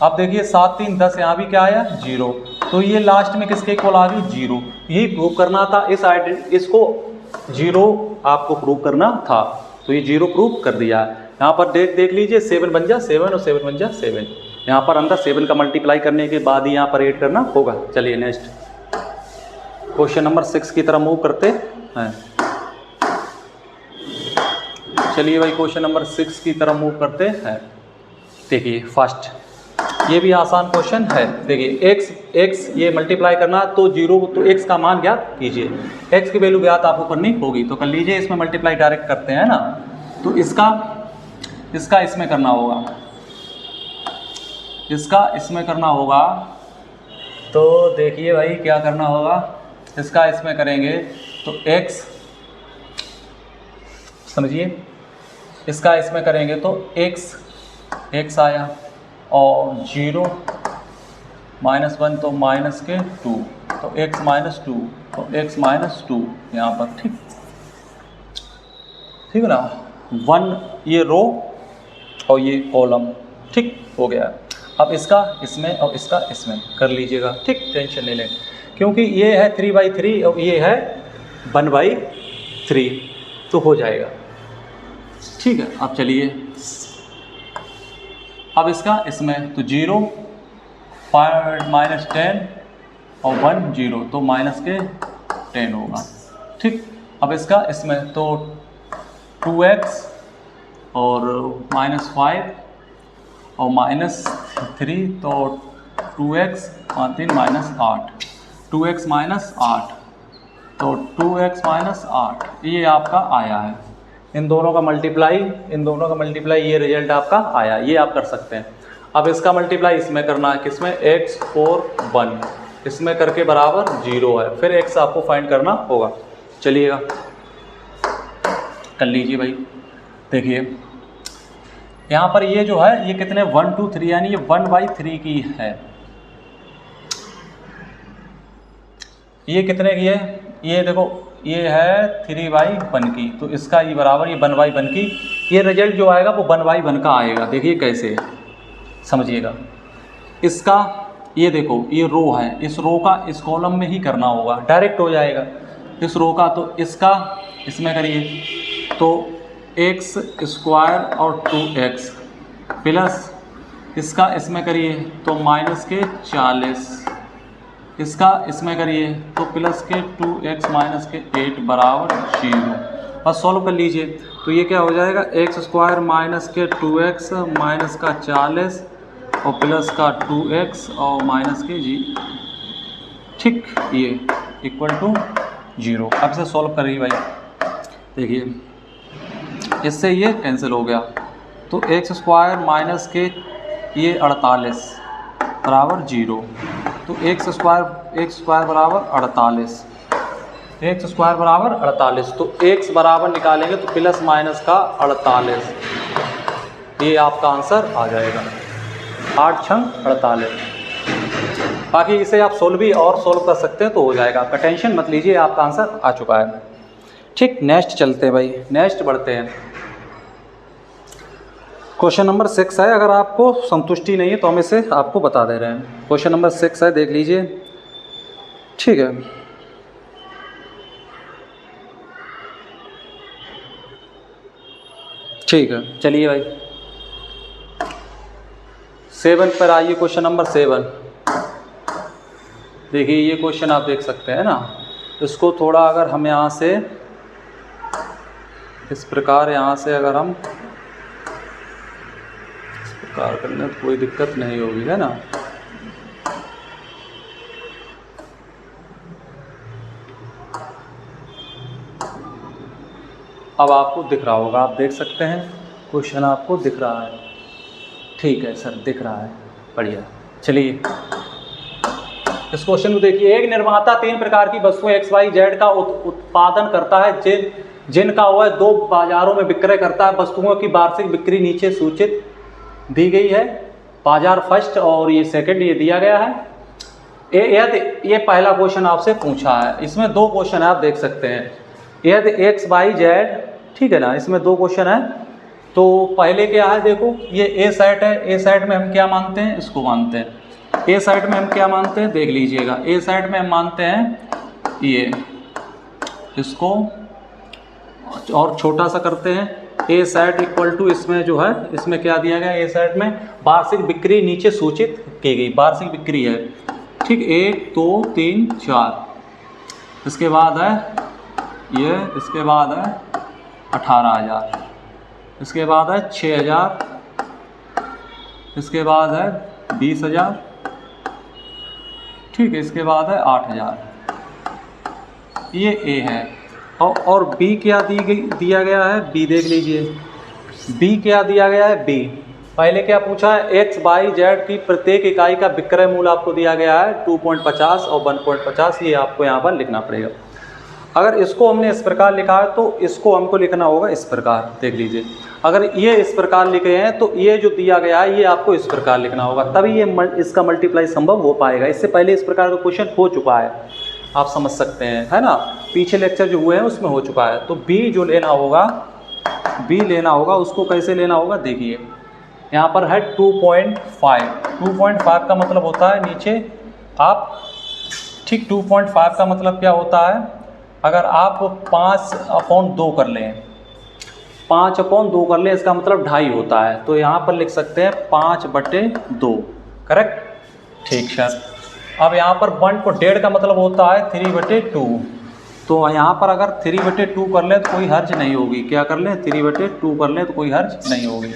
अब देखिए 7 3 10, यहाँ भी क्या आया? 0। तो ये लास्ट में किसके इक्वल आ गई? 0। यही प्रूव करना था, इसको 0 आपको प्रूव करना था, तो ये 0 प्रूव कर दिया। यहाँ पर देख लीजिए, 7 बन जा 7 और 7 बन जा 7। यहाँ पर अंदर 7 का मल्टीप्लाई करने के बाद ही यहाँ पर 8 करना होगा। चलिए नेक्स्ट क्वेश्चन नंबर 6 की तरफ मूव करते हैं। चलिए भाई क्वेश्चन नंबर 6 की तरफ मूव करते हैं। देखिए फर्स्ट ये भी आसान क्वेश्चन है। देखिए x ये मल्टीप्लाई करना तो 0, तो x का मान ज्ञात कीजिए। x की वैल्यू ज्ञात आपको करनी होगी, तो कर लीजिए। इसमें मल्टीप्लाई डायरेक्ट करते हैं ना, तो इसका इसमें करना होगा, इसका इसमें करना होगा। तो देखिए भाई क्या करना होगा, इसका इसमें करेंगे तो x, समझिए, इसका इसमें करेंगे तो x आया, और 0 -1 तो -2, तो x -2, तो x -2 यहाँ पर, ठीक है ना। 1 ये रो और ये कॉलम, ठीक हो गया। अब इसका इसमें और इसका इसमें कर लीजिएगा, ठीक, टेंशन नहीं लें, क्योंकि ये है 3/3 और ये है 1/3, तो हो जाएगा, ठीक है। अब चलिए, अब इसका इसमें तो 0 -10 और 1 0, तो -10 होगा, ठीक। अब इसका इसमें तो 2x और -5 और -3, तो 2x और 3 -8, 2x -8, तो 2x -8 ये आपका आया है। इन दोनों का मल्टीप्लाई ये रिजल्ट आपका आया, ये आप कर सकते हैं। अब इसका मल्टीप्लाई इसमें करना है, किसमें, x 4 1, इसमें करके बराबर 0 है, फिर x आपको फाइंड करना होगा। चलिएगा कर लीजिए भाई। देखिए यहाँ पर ये जो है ये कितने 1 2 3, यानी ये 1/3 की है। ये कितने की है, ये देखो ये है 3/1 की, तो इसका ये बराबर ये 1/1 की, ये रिजल्ट जो आएगा वो 1/1 का आएगा। देखिए कैसे, समझिएगा। इसका ये देखो ये रो है, इस रो का इस कॉलम में ही करना होगा, डायरेक्ट हो जाएगा इस रो का। तो इसका इसमें करिए तो x² और 2x प्लस इसका इसमें करिए तो -40, इसका इसमें करिए तो प्लस के 2x -8 बराबर 0। बस सॉल्व कर लीजिए, तो ये क्या हो जाएगा, x² माइनस के 2x माइनस का 40 और प्लस का 2x और माइनस के g, ठीक, ये इक्वल टू 0। अब से सॉल्व करिए भाई। देखिए इससे ये कैंसिल हो गया, तो x² माइनस के ये 48 बराबर 0, तो x² बराबर 48, x² बराबर 48, तो x बराबर निकालेंगे तो प्लस माइनस का 48, ये आपका आंसर आ जाएगा 8 छंग 48। बाकी इसे आप सोल्व भी और सोल्व कर सकते हैं तो हो जाएगा, आपका टेंशन मत लीजिए, आपका आंसर आ चुका है। ठीक, नेक्स्ट चलते हैं भाई, नेक्स्ट बढ़ते हैं। क्वेश्चन नंबर 6 है, अगर आपको संतुष्टि नहीं है तो हम इसे आपको बता दे रहे हैं। क्वेश्चन नंबर 6 है, देख लीजिए, ठीक है। ठीक है, चलिए भाई 7 पर आइए। क्वेश्चन नंबर 7 देखिए, ये क्वेश्चन आप देख सकते हैं ना, इसको थोड़ा अगर हम यहाँ से इस प्रकार यहाँ से अगर हम इस प्रकार करने तो कोई दिक्कत नहीं होगी, है ना। अब आपको दिख रहा होगा, आप देख सकते हैं क्वेश्चन आपको दिख रहा है। ठीक है सर, दिख रहा है, बढ़िया। चलिए इस क्वेश्चन को देखिए। एक निर्माता 3 प्रकार की वस्तुएं XYZ का उत्पादन करता है, जिनका वह 2 बाजारों में विक्रय करता है। वस्तुओं की वार्षिक बिक्री नीचे सूचित दी गई है। बाजार फर्स्ट और ये सेकंड ये दिया गया है। ये पहला क्वेश्चन आपसे पूछा है, इसमें 2 क्वेश्चन है, आप देख सकते हैं। यदि XYZ, ठीक है ना, इसमें 2 क्वेश्चन है। तो पहले क्या है, देखो ये ए सेट है, ए सेट में हम क्या मानते हैं, इसको मानते हैं। ए सेट में हम क्या मानते हैं, देख लीजिएगा। ए सेट में हम मानते हैं ये, इसको और छोटा सा करते हैं। ए सेट इक्वल टू, इसमें जो है इसमें क्या दिया गया, ए सेट में वार्षिक बिक्री नीचे सूचित की गई, वार्षिक बिक्री है, ठीक, 1 2 3 4, इसके बाद है ये, इसके बाद है 18,000, इसके बाद है 6,000, इसके बाद है 20,000, ठीक है। इसके बाद है 8,000, ये ए है। और बी क्या दिया गया है, बी देख लीजिए, बी क्या दिया गया है, बी पहले क्या पूछा है, एक्स वाई जेड की प्रत्येक इकाई का विक्रय मूल्य आपको दिया गया है 2.50 और 1.50, ये आपको यहाँ पर लिखना पड़ेगा। अगर इसको हमने इस प्रकार लिखा है तो इसको हमको लिखना होगा इस प्रकार, देख लीजिए। अगर ये इस प्रकार लिखे हैं तो ये जो दिया गया है ये आपको इस प्रकार लिखना होगा, तभी ये इसका मल्टीप्लाई संभव हो पाएगा। इससे पहले इस प्रकार का क्वेश्चन हो चुका है, आप समझ सकते हैं, है ना, पीछे लेक्चर जो हुए हैं उसमें हो चुका है। तो बी जो लेना होगा, बी लेना होगा, उसको कैसे लेना होगा, देखिए यहाँ पर है 2.5, 2.5 का मतलब होता है नीचे आप, ठीक, 2.5 का मतलब क्या होता है, अगर आप 5/2 कर लें, 5/2 कर लें, इसका मतलब 2.5 होता है। तो यहाँ पर लिख सकते हैं 5/2, करेक्ट, ठीक सर। अब यहाँ पर 1/2 का मतलब होता है 3/2, तो यहाँ पर अगर 3/2 कर लें तो कोई हर्ज नहीं होगी, क्या कर लें, 3/2 कर लें तो कोई हर्ज नहीं होगी,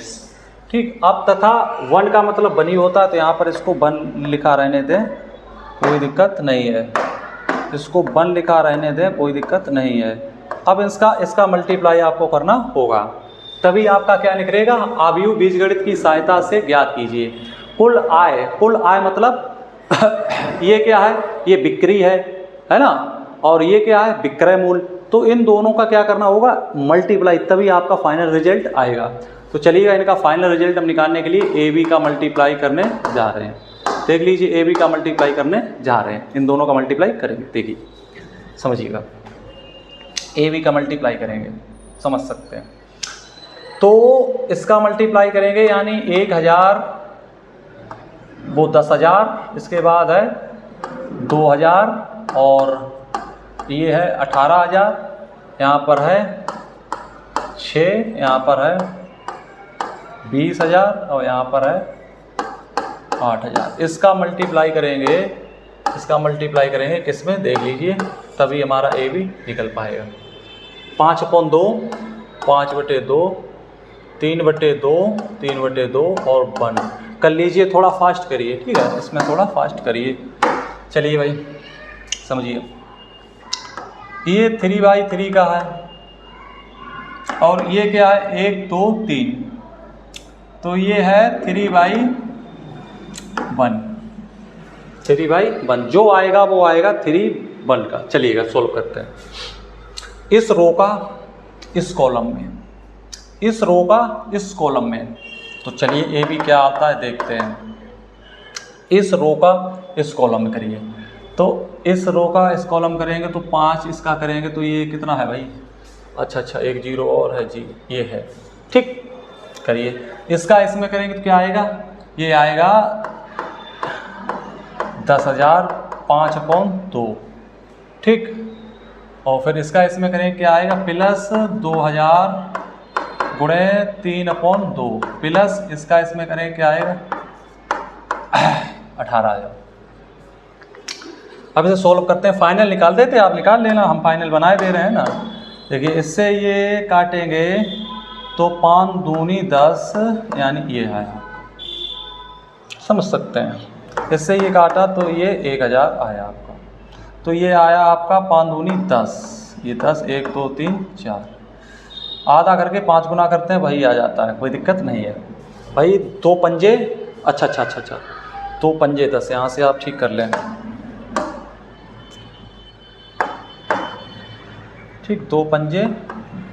ठीक। अब तथा 1 का मतलब बनी होता है, तो यहाँ पर इसको 1 लिखा रहने दें, कोई दिक्कत नहीं है, इसको 1 लिखा रहने दें, कोई दिक्कत नहीं है। अब इसका मल्टीप्लाई आपको करना होगा, तभी आपका क्या निकलेगा, आव्यूह बीजगणित की सहायता से ज्ञात कीजिए कुल आय। कुल आय मतलब ये क्या है, ये बिक्री है ना, और ये क्या है, विक्रय मूल्य। तो इन दोनों का क्या करना होगा, मल्टीप्लाई, तभी आपका फाइनल रिजल्ट आएगा। तो चलिएगा, इनका फाइनल रिजल्ट हम निकालने के लिए ए बी का मल्टीप्लाई करने जा रहे हैं। देख लीजिए, ए बी का मल्टीप्लाई करने जा रहे हैं, इन दोनों का मल्टीप्लाई करेंगे, देखिए समझिएगा, ए बी का मल्टीप्लाई करेंगे, समझ सकते हैं। तो इसका मल्टीप्लाई करेंगे, यानी 1,000 वो 10,000, इसके बाद है 2,000 और ये है 18,000, यहाँ पर है 6, यहाँ पर है 20,000 और यहाँ पर है 8,000। इसका मल्टीप्लाई करेंगे, इसका मल्टीप्लाई करेंगे किसमें, देख लीजिए, तभी हमारा ए बी निकल पाएगा। 5/2, 5/2, 3/2, 3/2 और 1 कर लीजिए, थोड़ा फास्ट करिए, ठीक है, इसमें थोड़ा फास्ट करिए। चलिए भाई समझिए, ये 3/3 का है और ये क्या है, 1 2 3, तो ये है 3/1, 3/1, जो आएगा वो आएगा 3/1 का। चलिएगा सोल्व करते हैं। इस रो का इस कॉलम में, इस रो का इस कॉलम में, तो चलिए ए बी क्या आता है देखते हैं। इस रो का इस कॉलम में करिए, तो इस रो का इस कॉलम करेंगे तो 5 इसका करेंगे, तो ये कितना है भाई, अच्छा 1 0 और है जी, ये है, ठीक, करिए। इसका इसमें करेंगे तो क्या आएगा, ये आएगा 10,000 5/2, ठीक। और फिर इसका इसमें करेंगे क्या आएगा, प्लस 2,000 गुणे 3/2, प्लस इसका इसमें करेंगे क्या आएगा 18,000। अब इसे सोल्व करते हैं, फाइनल निकाल देते, आप निकाल लेना, हम फाइनल बनाए दे रहे हैं ना। देखिए इससे ये काटेंगे तो 5 दूनी 10, यानी ये है, समझ सकते हैं। इससे ये काटा तो ये 1,000 आया आपका, तो ये आया आपका 5 दूनी 10, ये 10, 1 2 3 4, आधा करके 5 गुना करते हैं, वही आ जाता है, कोई दिक्कत नहीं है भाई। 2 पंजे, अच्छा 2 पंजे 10, यहाँ से आप ठीक कर लें, ठीक, 2 पंजे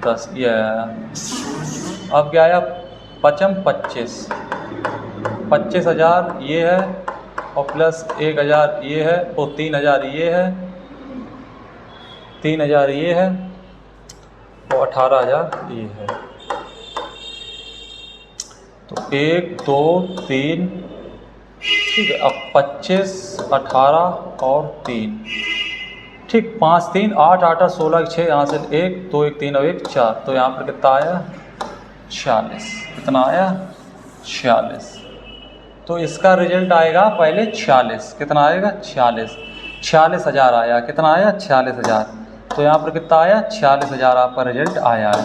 10, ये आया। अब क्या आया, 5 25, 25,000 ये है, और प्लस 1,000 ये है, और 3,000 ये है, 3,000 ये है, और 18,000 ये है। तो 1 2 3, ठीक है। अब 25 18 और 3, ठीक, 5 3 8 8 16 6, यहाँ से 1 2 1 3 और 1 4, तो यहाँ पर कितना आया 46, कितना आया 46। तो इसका रिजल्ट आएगा पहले 46, कितना आएगा 46,000 आया, कितना आया 46,000। तो यहाँ पर कितना आया 46,000 आपका रिजल्ट आया है,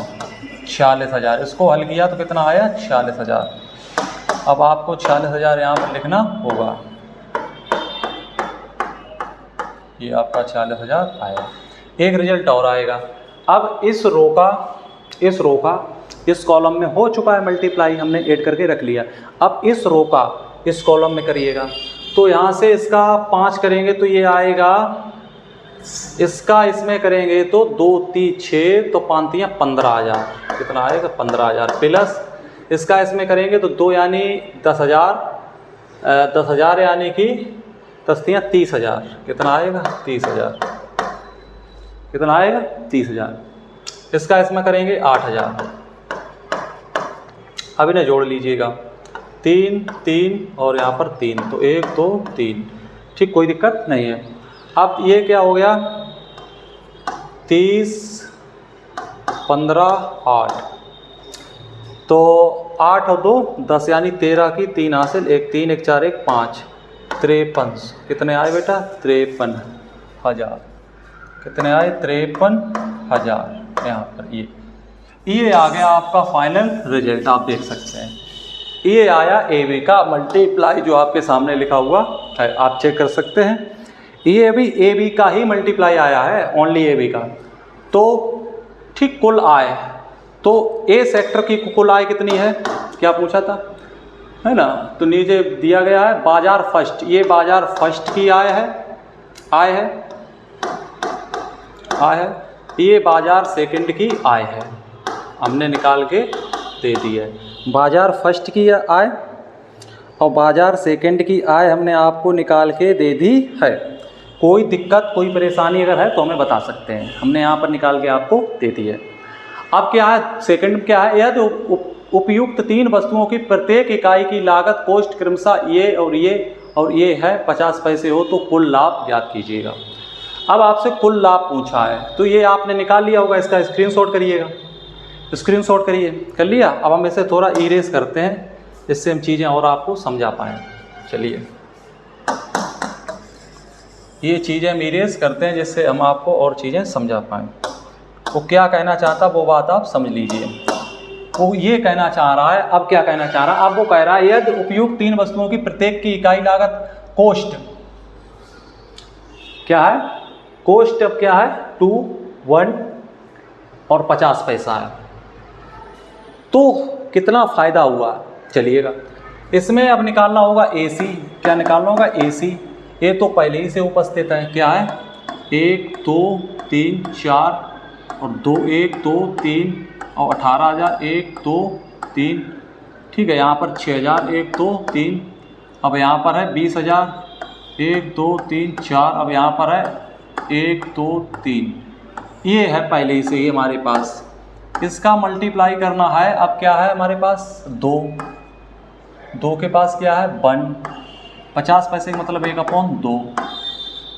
46,000। इसको हल किया तो कितना आया 46,000। अब आपको 46,000 यहाँ पर लिखना होगा, ये आपका 46,000 आया। एक रिजल्ट और आएगा। अब इस रो का इस कॉलम में हो चुका है मल्टीप्लाई, हमने ऐड करके रख लिया। अब इस रो का इस कॉलम में करिएगा, तो यहाँ से इसका 5 करेंगे तो ये आएगा, इसका इसमें करेंगे तो 2 3 6 तो 5 3 15,000, कितना आएगा 15,000, प्लस इसका इसमें करेंगे तो 2 यानी 10,000 यानी कि 10 3 30,000, कितना आएगा 30,000, कितना आएगा 30,000। इसका इसमें करेंगे 8,000। अब इन्हें जोड़ लीजिएगा, 3 3 और यहाँ पर 3, तो 1 2 3, ठीक, कोई दिक्कत नहीं है। अब ये क्या हो गया, 30 15 8, तो 8 और 2 10 यानी 13 की 3 हासिल, 1 3 1 4 1 5, 53, कितने आए बेटा 53,000, कितने आए 53,000। यहाँ पर ये आ गया आपका फाइनल रिजल्ट, आप देख सकते हैं ये आया AB का मल्टीप्लाई, जो आपके सामने लिखा हुआ है आप चेक कर सकते हैं। ये अभी AB का ही मल्टीप्लाई आया है, ओनली AB का। तो ठीक, कुल आय, तो A सेक्टर की कुल आय कितनी है, क्या पूछा था, है ना, तो नीचे दिया गया है बाजार फर्स्ट, ये बाजार फर्स्ट की आय है, ये बाजार सेकंड की आय है, हमने निकाल के दे दी है। बाजार फर्स्ट की आय और बाजार सेकंड की आय हमने आपको निकाल के दे दी है। कोई दिक्कत कोई परेशानी अगर है तो हमें बता सकते हैं, हमने यहाँ पर निकाल के आपको दे दी है। अब क्या है, सेकंड में क्या है, यह तो उपयुक्त 3 वस्तुओं की प्रत्येक इकाई की लागत कोष्ठ क्रमशः ये और ये है 50 पैसे हो तो कुल लाभ ज्ञात कीजिएगा। अब आपसे कुल लाभ पूछा है, तो ये आपने निकाल लिया होगा, इसका स्क्रीनशॉट करिएगा, स्क्रीनशॉट करिए, कर लिया। अब हम इसे थोड़ा इरेज करते हैं, जिससे हम चीज़ें और आपको समझा पाएँ। चलिए ये चीज़ें हम इरेज करते हैं, जिससे हम आपको और चीज़ें समझा पाएँ। वो क्या कहना चाहता वो बात आप समझ लीजिए। वो ये कहना चाह रहा है, अब क्या कहना चाह रहा है, अब वो कह रहा है यदि उपयुक्त 3 वस्तुओं की प्रत्येक की इकाई लागत कोष्ठ क्या है, कोष्ठ अब क्या है 2 1 और 50 पैसा है, तो कितना फ़ायदा हुआ। चलिएगा इसमें अब निकालना होगा AC, क्या निकालना होगा AC। ये तो पहले ही से उपस्थित है, क्या है 1 2 3 4 और 2 1 2 3 और 18,000 1 2 3, ठीक है। यहाँ पर 6,000 1 2 3, अब यहाँ पर है 20,000 1 2 3 4, अब यहाँ पर है 1 2 3, ये है पहले ही से ही हमारे पास। इसका मल्टीप्लाई करना है, अब क्या है हमारे पास 2 के पास क्या है 1, 50 पैसे का मतलब 1/2,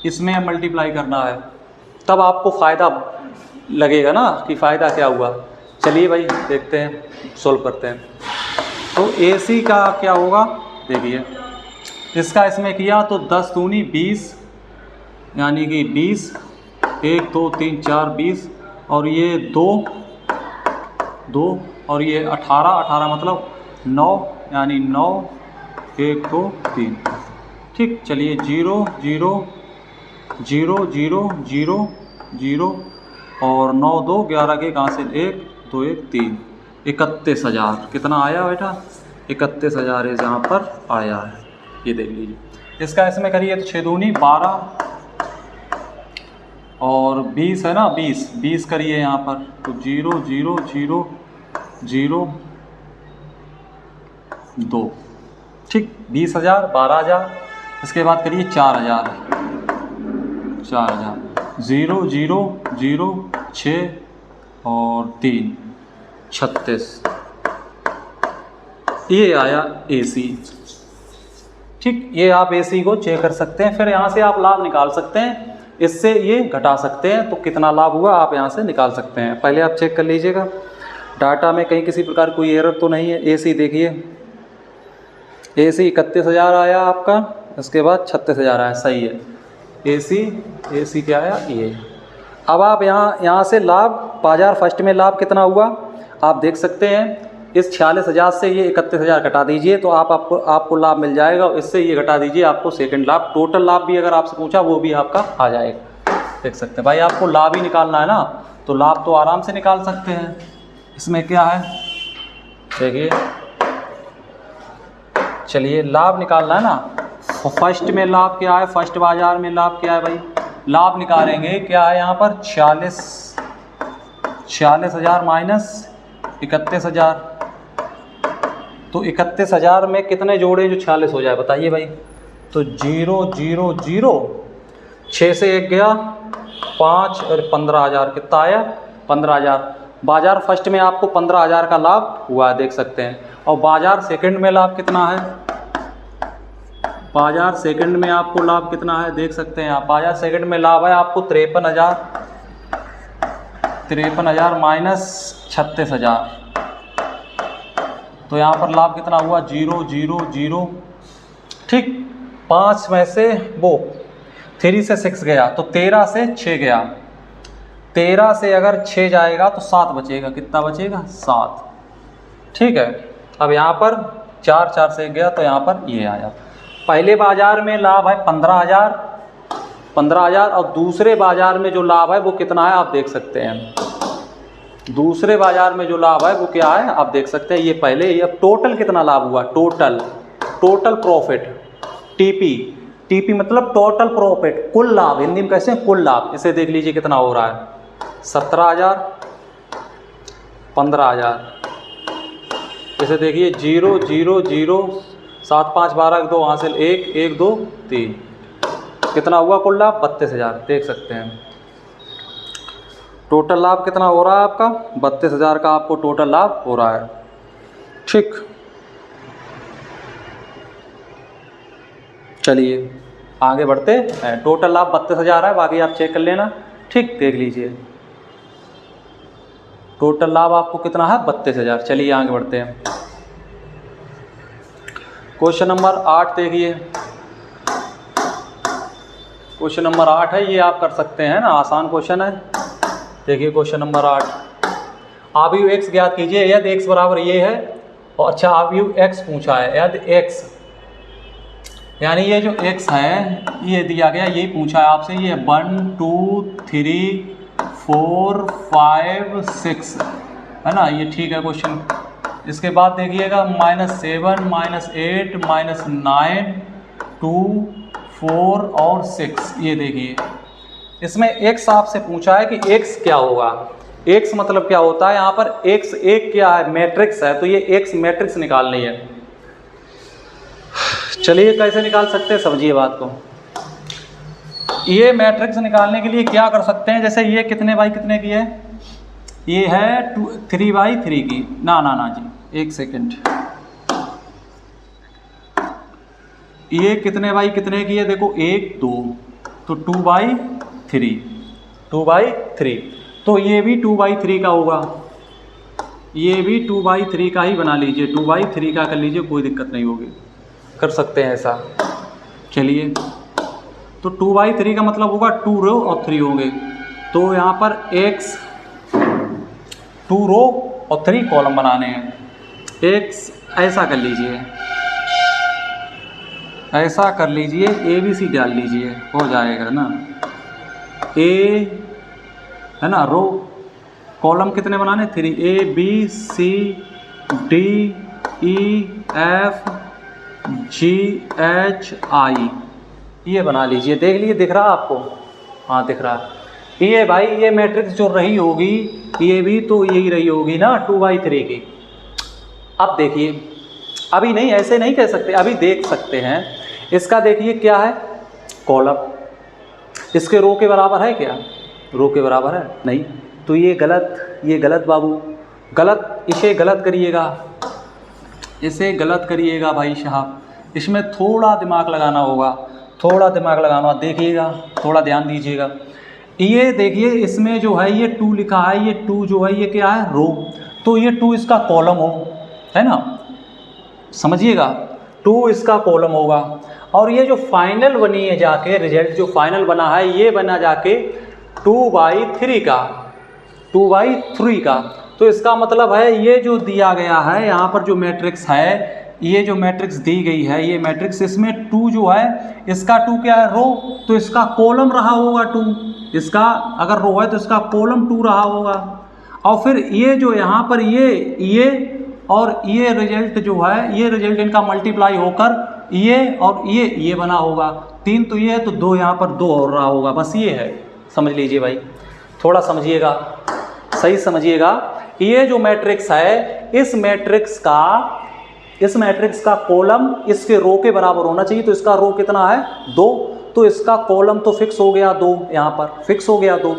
इसमें मल्टीप्लाई करना है, तब आपको फ़ायदा लगेगा ना कि फ़ायदा क्या हुआ। चलिए भाई देखते हैं, सोल्व करते हैं। तो AC का क्या होगा, देखिए इसका इसमें किया तो 10 दूनी 20 यानी कि 20, 1 2 3 4 20 और ये 2 और ये 18 मतलब 9 यानी 9 1 2 3, ठीक। चलिए 0 0 0 0 0 0 और 9 2 11 के कहाँ से 1 2 1 3, 31,000 कितना आया बेटा 31,000 है, जहाँ पर आया है ये देख लीजिए। इसका इसमें करिए तो 6 दूनी 12 और 20 है ना 20 करिए यहाँ पर, तो 0 0 0 0 2, ठीक। 20,000 12,000, इसके बाद करिए 4,000 0 0 0 6 और 3 36, ये आया AC, ठीक। ये आप AC को चेक कर सकते हैं, फिर यहाँ से आप लाभ निकाल सकते हैं, इससे ये घटा सकते हैं, तो कितना लाभ हुआ आप यहाँ से निकाल सकते हैं। पहले आप चेक कर लीजिएगा डाटा में कहीं किसी प्रकार कोई एरर तो नहीं है। AC देखिए AC 31,000 आया आपका, इसके बाद 36,000 आया, सही है। AC क्या आया ये। अब आप यहाँ से लाभ बाजार फर्स्ट में लाभ कितना हुआ आप देख सकते हैं, इस 46,000 से ये 31,000 घटा दीजिए तो आपको लाभ मिल जाएगा। इससे ये घटा दीजिए, आपको सेकंड लाभ, टोटल लाभ भी अगर आपसे पूछा वो भी आपका आ जाएगा। देख सकते हैं भाई, आपको लाभ ही निकालना है ना, तो लाभ तो आराम से निकाल सकते हैं। इसमें क्या है देखिए, चलिए लाभ निकालना है ना। फर्स्ट में लाभ क्या है, फर्स्ट बाजार में लाभ क्या है भाई, लाभ निकालेंगे क्या है यहाँ पर 46,000 माइनस 31,000। तो 31,000 में कितने जोड़े जो 46 हो जाए बताइए भाई। तो 0 0 0, 6 से 1 गया 5 और 15,000 कितना आया 15,000। बाजार फर्स्ट में आपको 15,000 का लाभ हुआ है, देख सकते हैं। और बाजार सेकंड में लाभ कितना है, बाजार सेकंड में आपको लाभ कितना है देख सकते हैं आप। बाजार सेकंड में लाभ है आपको 53,000 माइनस 36,000। तो यहाँ पर लाभ कितना हुआ 0 0 0, ठीक। 5 में से वो 3 से 6 गया तो 13 से 6 गया। 13 से अगर 6 जाएगा तो 7 बचेगा, कितना बचेगा 7, ठीक है। अब यहाँ पर 4 4 से गया तो यहाँ पर ये आया। पहले बाजार में लाभ है 15,000 और दूसरे बाजार में जो लाभ है वो कितना है आप देख सकते हैं। दूसरे बाजार में जो लाभ है वो क्या है आप देख सकते हैं। ये पहले, ये अब टोटल कितना लाभ हुआ, टोटल प्रॉफिट, टीपी मतलब टोटल प्रॉफिट, कुल लाभ, हिंदी में कैसे कुल लाभ। इसे देख लीजिए कितना हो रहा है 17,000 15,000। इसे देखिए 0 0 0 7 5 12 2 हासिल 1 1 2 3, कितना हुआ कुल लाभ 32,000, देख सकते हैं। टोटल लाभ कितना हो रहा है आपका 32,000 का आपको टोटल लाभ हो रहा है, ठीक। चलिए आगे बढ़ते हैं। टोटल लाभ 32,000 है, बाकी आप चेक कर लेना, ठीक। देख लीजिए टोटल लाभ आपको कितना है 32,000। चलिए आगे बढ़ते हैं। क्वेश्चन नंबर 8 देखिए, क्वेश्चन नंबर 8 है, ये आप कर सकते हैं ना, आसान क्वेश्चन है। देखिए क्वेश्चन नंबर 8, आव्यूह x ज्ञात कीजिए यदि x बराबर ये है। और अच्छा आव्यूह x पूछा है, यदि x यानी ये जो x है ये दिया गया, यही पूछा है आपसे। ये 1 2 3 4 5 6 है ना, ये ठीक है क्वेश्चन। इसके बाद देखिएगा -7 -8 -9 2 4 और 6, ये देखिए इसमें x आपसे पूछा है कि x क्या होगा। x मतलब क्या होता है, यहाँ पर x एक क्या है मैट्रिक्स है, तो ये x मैट्रिक्स निकालनी है। चलिए कैसे निकाल सकते हैं, समझिए बात को। ये मैट्रिक्स निकालने के लिए क्या कर सकते हैं, जैसे ये कितने बाई कितने की है, ये है 3/3 की। ना जी एक सेकेंड, ये कितने बाई कितने की है, देखो 1 2, तो 2/3, तो ये भी 2/3 का होगा, ये भी 2/3 का ही बना लीजिए, 2/3 का कर लीजिए, कोई दिक्कत नहीं होगी, कर सकते हैं ऐसा। चलिए तो 2/3 का मतलब होगा 2 रो और 3 होंगे, तो यहाँ पर x 2 रो और 3 कॉलम बनाने हैं। x ऐसा कर लीजिए, ऐसा कर लीजिए, ABC डाल लीजिए, हो जाएगा ना। A है ना, रो कॉलम कितने बनाने 3, A B C D E F G H I, ये बना लीजिए। देख लीजिए दिख रहा आपको, हाँ दिख रहा। ये भाई ये मैट्रिक्स जो रही होगी ये भी तो यही रही होगी ना 2/3 की। अब देखिए, अभी नहीं ऐसे नहीं कह सकते, अभी देख सकते हैं। इसका देखिए क्या है कॉलम, इसके रो के बराबर है क्या, रो के बराबर है नहीं, तो ये गलत बाबू, गलत, इसे गलत करिएगा, इसे गलत करिएगा भाई साहब। इसमें थोड़ा दिमाग लगाना होगा, थोड़ा दिमाग लगाना, देखिएगा थोड़ा ध्यान दीजिएगा। ये देखिए इसमें जो है ये 2 लिखा है, ये 2 जो है ये क्या है रो, तो ये 2 इसका कॉलम हो, है ना, समझिएगा 2 इसका कॉलम होगा। और ये जो फाइनल बनी है जाके रिजल्ट जो फाइनल बना है ये बना जाके 2/3 का, तो इसका मतलब है ये जो दिया गया है यहाँ पर जो मैट्रिक्स है, ये जो मैट्रिक्स दी गई है, ये मैट्रिक्स, इसमें 2 जो है, इसका 2 क्या है, रो, तो इसका कॉलम रहा होगा 2, इसका अगर रो है तो इसका कॉलम 2 रहा होगा। और फिर ये जो यहाँ पर ये और ये रिजल्ट जो है, ये रिजल्ट इनका मल्टीप्लाई होकर ये और ये बना होगा। 3 तो ये है, तो 2 यहाँ पर 2 और रहा होगा, बस ये है। समझ लीजिए भाई, थोड़ा समझिएगा, सही समझिएगा। ये जो मैट्रिक्स है, इस मैट्रिक्स का कॉलम इसके रो के बराबर होना चाहिए। तो इसका रो कितना है, 2, तो इसका कॉलम तो फिक्स हो गया 2, यहाँ पर फिक्स हो गया 2।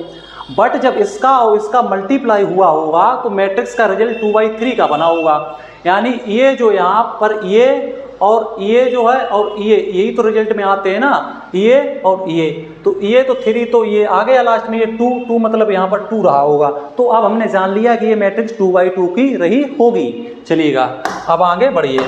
बट जब इसका और इसका मल्टीप्लाई हुआ होगा तो मैट्रिक्स का रिजल्ट 2/3 का बना होगा। यानी ये जो यहाँ पर ये और ये जो है और यही तो रिजल्ट में आते हैं ना, ये और ये, तो ये तो 3, तो ये आ गया लास्ट में, ये 2 मतलब यहाँ पर 2 रहा होगा। तो अब हमने जान लिया कि ये मैट्रिक्स 2/2 की रही होगी। चलिएगा अब आगे बढ़िए,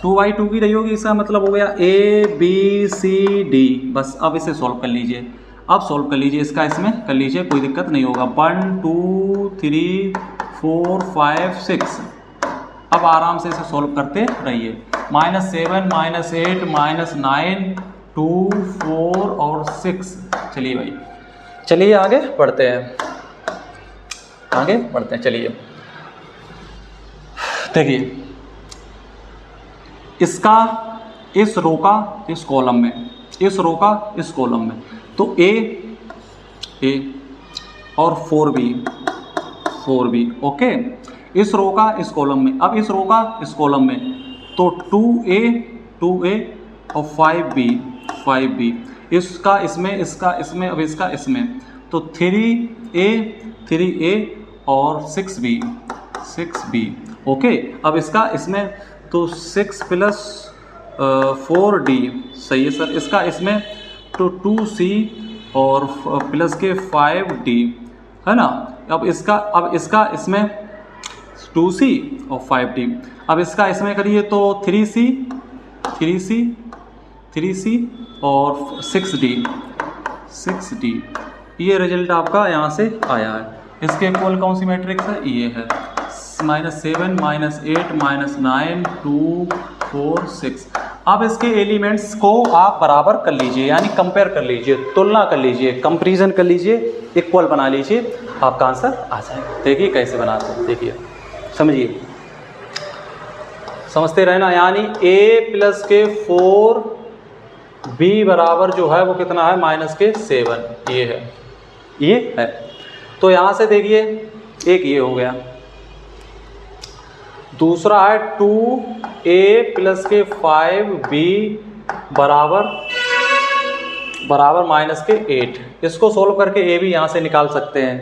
2/2 की रही होगी, इसका मतलब हो गया ABCD। बस अब इसे सॉल्व कर लीजिए, अब सॉल्व कर लीजिए इसका, इसमें कर लीजिए, कोई दिक्कत नहीं होगा। 1 2 3 4 5 6, अब आराम से इसे सॉल्व करते रहिए। -7 -8 -9 2 4 और 6। चलिए भाई, चलिए आगे बढ़ते हैं, आगे बढ़ते हैं। चलिए देखिए, इसका इस रो का इस कॉलम में, इस रो का इस कॉलम में, तो ए और 4b ओके, इस रो का इस कॉलम में। अब इस रो का इस कॉलम में तो 2a और 5b, इसका इसमें, इसका इसमें, अब इसका इसमें, तो 3a और 6b ओके। अब इसका इसमें तो 6 + 4d, सही है सर। इसका इसमें तो 2c और प्लस के 5d, है ना। अब इसका इसमें 2c और 5d। अब इसका इसमें करिए तो 3c और 6d। ये रिजल्ट आपका यहाँ से आया है। इसके इक्वल कौन सी मैट्रिक्स है, ये है। -7 -8 -9 2 4 6। अब इसके एलिमेंट्स को आप बराबर कर लीजिए, यानी कंपेयर कर लीजिए, तुलना कर लीजिए, कंपैरिजन कर लीजिए, इक्वल बना लीजिए, आपका आंसर आ जाएगा। देखिए कैसे बनाते हैं, देखिए समझिए, समझते रहना। यानी a + के 4b बराबर जो है वो कितना है, -7, ये है। तो यहाँ से देखिए, एक ये हो गया, दूसरा है 2a + के 5b बराबर -8। इसको सोल्व करके a भी यहाँ से निकाल सकते हैं,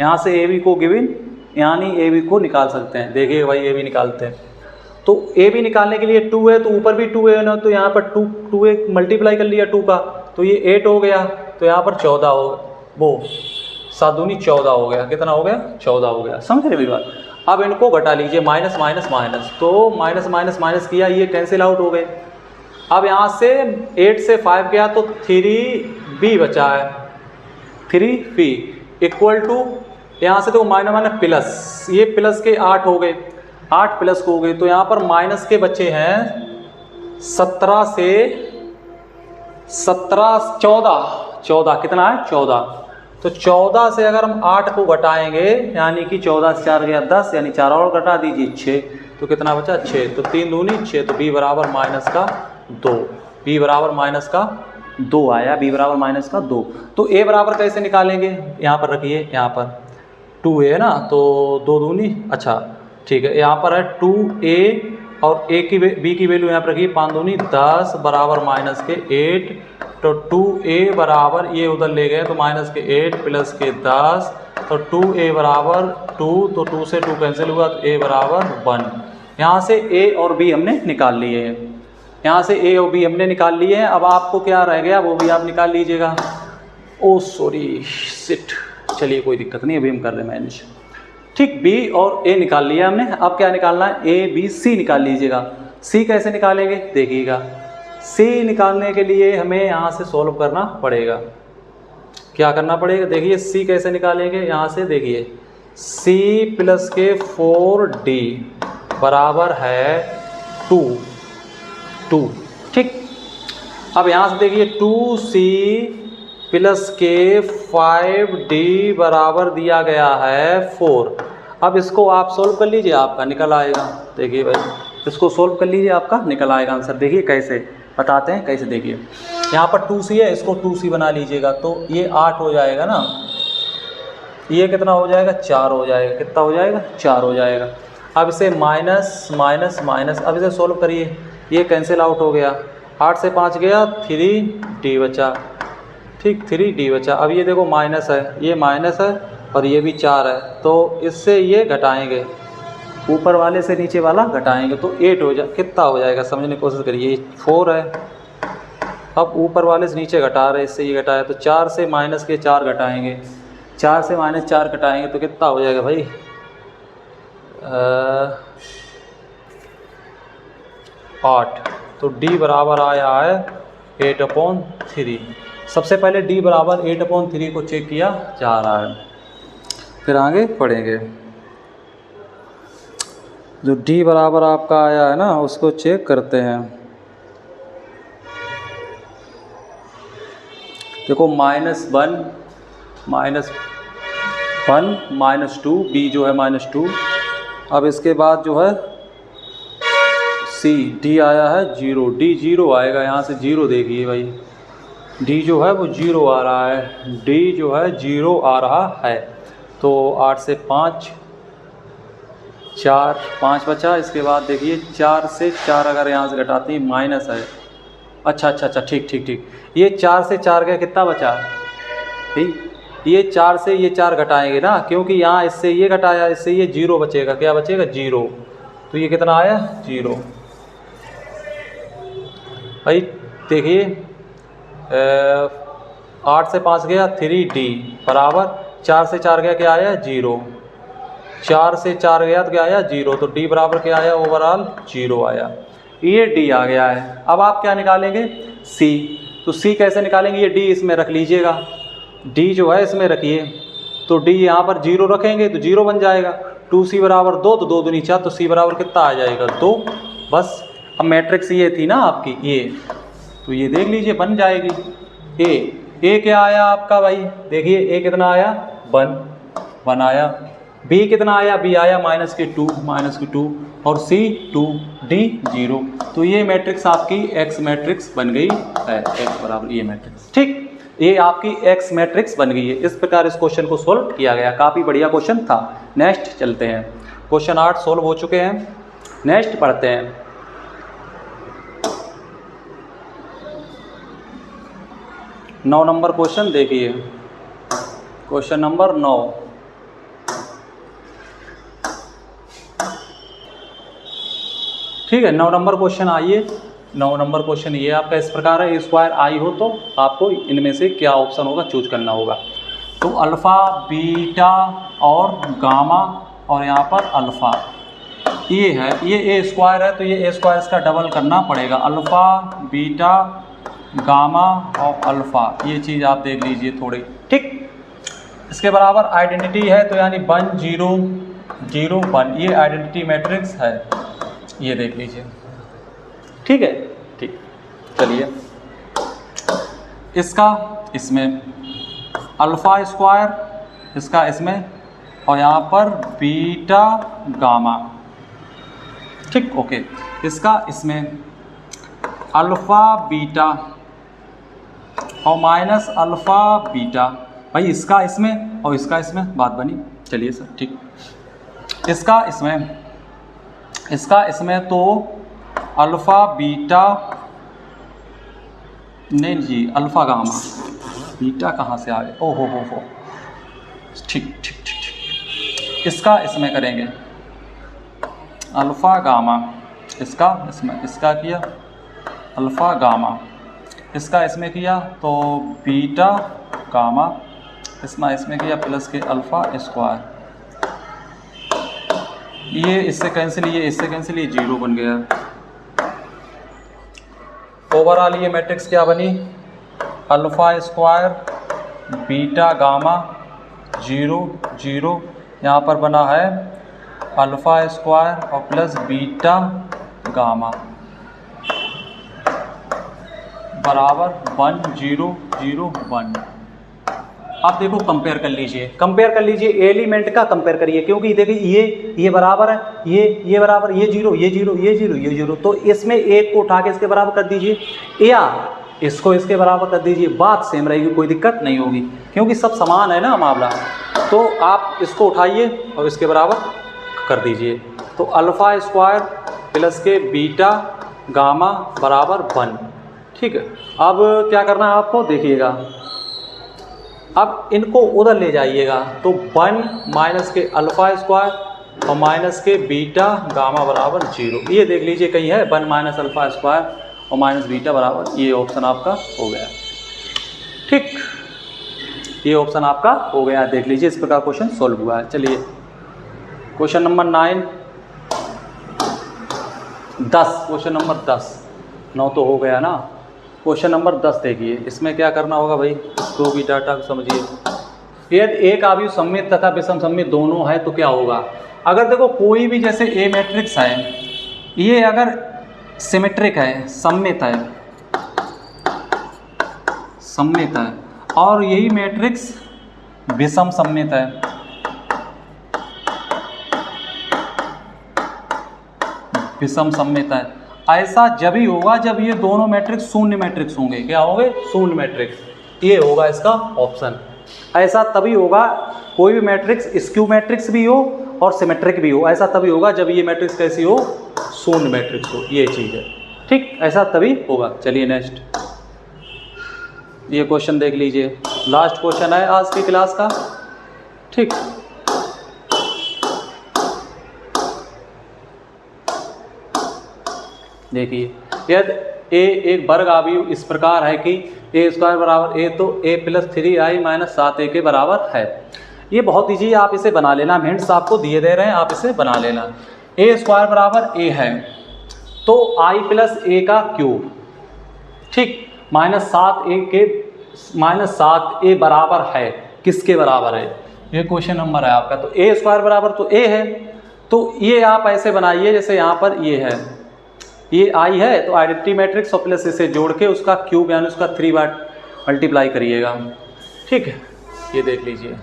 यहाँ से a b को गिवन, यानी a b को निकाल सकते हैं। देखिए भाई, a b निकालते हैं, तो a b निकालने के लिए 2 है, तो ऊपर भी 2 है ना, तो यहाँ पर 2a मल्टीप्लाई कर लिया 2 का, तो ये 8 हो गया, तो यहाँ पर 14 हो, वो 7 दूनी 14 हो गया। कितना हो गया, 14 हो गया। समझ रहे मेरी बात। अब इनको घटा लीजिए, माइनस, तो माइनस किया, ये कैंसिल आउट हो गए। अब यहाँ से 8 से 5 गया तो 3b बचा है, 3b इक्वल टू, यहाँ से तो माइनस प्लस, ये प्लस के 8 हो गए, 8 प्लस हो गए, तो यहाँ पर माइनस के बच्चे हैं 17 से 14 कितना है, 14। तो 14 से अगर हम 8 को घटाएंगे, यानी कि 14 से 4 गया 10, यानी 4 और घटा दीजिए 6, तो कितना बचा 6, तो 3 दूनी 6, तो b बराबर -2, b बराबर -2 आया, b बराबर -2। तो a बराबर कैसे निकालेंगे, यहाँ पर रखिए, यहाँ पर 2 है ना, तो 2 दूनी, अच्छा ठीक है, यहाँ पर है 2a और a की b की वैल्यू यहाँ पर रखिए, 5 दूनी 10 बराबर -8, तो 2a बराबर, ये उधर ले गए तो -8 प्लस के 10, तो 2a बराबर 2, तो 2 से 2 कैंसिल हुआ, तो a बराबर 1। यहाँ से a और b हमने निकाल लिए हैं, यहाँ से a और b हमने निकाल लिए हैं। अब आपको क्या रह गया वो भी आप निकाल लीजिएगा। ओ सॉरी शिट, चलिए कोई दिक्कत नहीं, अभी हम कर रहे हैं मैनेज। ठीक, b और a निकाल लिया हमने। अब क्या निकालना है, a b c निकाल लीजिएगा। c कैसे निकालेंगे, देखिएगा, c निकालने के लिए हमें यहाँ से सॉल्व करना पड़ेगा। क्या करना पड़ेगा, देखिए सी कैसे निकालेंगे, यहाँ से देखिए सी प्लस के 4d बराबर है 2 ठीक। अब यहाँ से देखिए 2c प्लस के 5d बराबर दिया गया है 4। अब इसको आप सोल्व कर लीजिए, आपका निकल आएगा। देखिए भाई इसको सोल्व कर लीजिए, आपका निकल आएगा आंसर। देखिए कैसे बताते हैं, कैसे देखिए यहाँ पर 2c है, इसको 2c बना लीजिएगा तो ये 8 हो जाएगा ना, ये कितना हो जाएगा 4 हो जाएगा, कितना हो जाएगा 4 हो जाएगा। अब इसे माइनस माइनस माइनस, अब इसे सोल्व करिए, ये कैंसिल आउट हो गया, 8 से 5 गया 3d बचा, ठीक 3d बचा। अब ये देखो माइनस है, ये माइनस है और ये भी 4 है, तो इससे ये घटाएंगे, ऊपर वाले से नीचे वाला घटाएंगे तो 8 हो कितना हो जाएगा, समझने की कोशिश करिए। 4 है, अब ऊपर वाले से नीचे घटा रहे, इससे ये घटाया तो 4 से माइनस के 4 घटाएंगे, 4 से माइनस 4 घटाएंगे तो कितना हो जाएगा भाई 8। तो d बराबर आया है 8/3। सबसे पहले d बराबर 8/3 को चेक किया जा रहा है, फिर आगे पढ़ेंगे। जो d बराबर आपका आया है ना उसको चेक करते हैं। देखो -1 -2, b जो है -2। अब इसके बाद जो है c, d आया है 0, d 0 आएगा, यहाँ से 0 देखिए भाई, d जो है वो 0 आ रहा है, d जो है 0 आ रहा है। तो 8 से 5 4, 5 बचा। इसके बाद देखिए 4 से 4 अगर यहाँ से घटाते हैं माइनस है, अच्छा ठीक। ये 4 से 4 का कितना बचा, ठीक ये 4 से ये 4 घटाएंगे ना, क्योंकि यहाँ इससे ये घटाया, इससे ये 0 बचेगा, क्या बचेगा 0, तो ये कितना आया 0। भाई देखिए 8 से 5 गया 3d बराबर 4 से 4 गया क्या आया 0, 4 से 4 गया तो क्या आया 0, तो d बराबर क्या आया ओवरऑल 0 आया, ये d आ गया है। अब आप क्या निकालेंगे c, तो c कैसे निकालेंगे, ये d इसमें रख लीजिएगा, d जो है इसमें रखिए, तो d यहाँ पर 0 रखेंगे तो 0 बन जाएगा, 2c बराबर 2 तो 2 दूनी 4, तो c बराबर कितना आ जाएगा 2 बस। अब मैट्रिक्स ये थी ना आपकी ये, तो ये देख लीजिए बन जाएगी। ए क्या आया आपका भाई, देखिए ए कितना आया 1 आया, b कितना आया, b आया -2 और c 2, d 0। तो ये मैट्रिक्स आपकी x मैट्रिक्स बन गई है, x बराबर ये मैट्रिक्स, ठीक ये आपकी x मैट्रिक्स बन गई है। इस प्रकार इस क्वेश्चन को सोल्व किया गया, काफ़ी बढ़िया क्वेश्चन था। नेक्स्ट चलते हैं, क्वेश्चन 8 सोल्व हो चुके हैं, नेक्स्ट पढ़ते हैं। नौ नंबर क्वेश्चन देखिए, क्वेश्चन नंबर 9। ठीक है 9 नंबर क्वेश्चन, आइए 9 नंबर क्वेश्चन ये आपका इस प्रकार है, स्क्वायर आई हो तो आपको इनमें से क्या ऑप्शन होगा चूज करना होगा। तो अल्फ़ा बीटा और गामा और यहाँ पर अल्फ़ा ये है, ये ए स्क्वायर है तो ये ए स्क्वायर इसका डबल करना पड़ेगा, अल्फ़ा बीटा गामा और अल्फ़ा, ये चीज़ आप देख लीजिए थोड़ी, ठीक इसके बराबर आइडेंटिटी है, तो यानी 1 0 0 1 ये आइडेंटिटी मैट्रिक्स है, ये देख लीजिए, ठीक है ठीक। चलिए इसका इसमें अल्फ़ा स्क्वायर, इसका इसमें और यहाँ पर बीटा गामा, ठीक ओके। इसका इसमें अल्फ़ा बीटा और माइनस अल्फ़ा बीटा, भाई इसका इसमें और इसका इसमें बात बनी। चलिए सर ठीक, इसका इसमें तो अल्फ़ा बीटा नहीं जी, अल्फ़ा गामा, बीटा कहाँ से आ गए, ओ हो ठीक ठीक ठीक ठीक। इसका इसमें करेंगे अल्फ़ा गामा, इसका इसमें इसका किया अल्फ़ा गामा, इसका इसमें किया तो बीटा गामा, इसमें किया प्लस के अल्फ़ा स्क्वायर, ये इससे कैंसिल, ये इससे कैंसिल, ये 0 बन गया। ओवरऑल ये मैट्रिक्स क्या बनी, अल्फ़ा स्क्वायर बीटा गामा 0 0, यहाँ पर बना है अल्फ़ा स्क्वायर और प्लस बीटा गामा बराबर 1 0 0 1। अब देखो कंपेयर कर लीजिए एलिमेंट का कंपेयर करिए, क्योंकि देखिए ये बराबर है, ये बराबर, ये 0 ये 0 ये 0 ये 0, तो इसमें एक को उठा के इसके बराबर कर दीजिए या इसको इसके बराबर कर दीजिए, बात सेम रहेगी, कोई दिक्कत नहीं होगी, क्योंकि सब समान है ना मामला। तो आप इसको उठाइए और इसके बराबर कर दीजिए, तो अल्फ़ा स्क्वायर प्लस के बीटा गामा बराबर 1। ठीक है, अब क्या करना है आपको, देखिएगा, अब इनको उधर ले जाइएगा, तो 1 माइनस के अल्फ़ा स्क्वायर और माइनस के बीटा गामा बराबर 0, ये देख लीजिए कहीं है 1 माइनस अल्फ़ा स्क्वायर और माइनस बीटा बराबर, ये ऑप्शन आपका हो गया। ठीक, ये ऑप्शन आपका हो गया, देख लीजिए इस प्रकार क्वेश्चन सॉल्व हुआ है। चलिए क्वेश्चन नंबर 10, क्वेश्चन नंबर 10, 9 तो हो गया ना। क्वेश्चन नंबर 10 देखिए, इसमें क्या करना होगा भाई, इसको भी डाटा समझिए। यदि एक अवयव सममित तथा विषम सममित दोनों है तो क्या होगा। अगर देखो कोई भी जैसे ए मैट्रिक्स है, ये अगर सिमेट्रिक है, सममित है और यही मैट्रिक्स विषम सममित है, ऐसा जब ही होगा जब ये दोनों मैट्रिक्स शून्य मैट्रिक्स होंगे। क्या होंगे, शून्य मैट्रिक्स, ये होगा इसका ऑप्शन। ऐसा तभी होगा, कोई भी मैट्रिक्स स्क्यू मैट्रिक्स भी हो और सिमेट्रिक भी हो, ऐसा तभी होगा जब ये मैट्रिक्स कैसी हो, शून्य मैट्रिक्स हो, ये चीज़ है। ठीक, ऐसा तभी होगा। चलिए नेक्स्ट, ये क्वेश्चन देख लीजिए, लास्ट क्वेश्चन है आज की क्लास का। ठीक, देखिए, यदि ए एक वर्ग अवयव इस प्रकार है कि ए स्क्वायर बराबर ए, तो ए प्लस 3i माइनस 7a के बराबर है। ये बहुत ईजी, आप इसे बना लेना, हिंट्स आपको दिए दे रहे हैं, आप इसे बना लेना। ए स्क्वायर बराबर ए है तो i प्लस ए का क्यूब, ठीक, माइनस 7a बराबर है, किसके बराबर है, ये क्वेश्चन नंबर है आपका। तो ए स्क्वायर बराबर तो ए है, तो ये आप ऐसे बनाइए जैसे यहाँ पर ये है, ये आई है, तो आइडेंटिटी मैट्रिक्स और प्लस इसे जोड़ के उसका क्यूब यानी उसका 3 बार मल्टीप्लाई करिएगा। ठीक है, ये देख लीजिए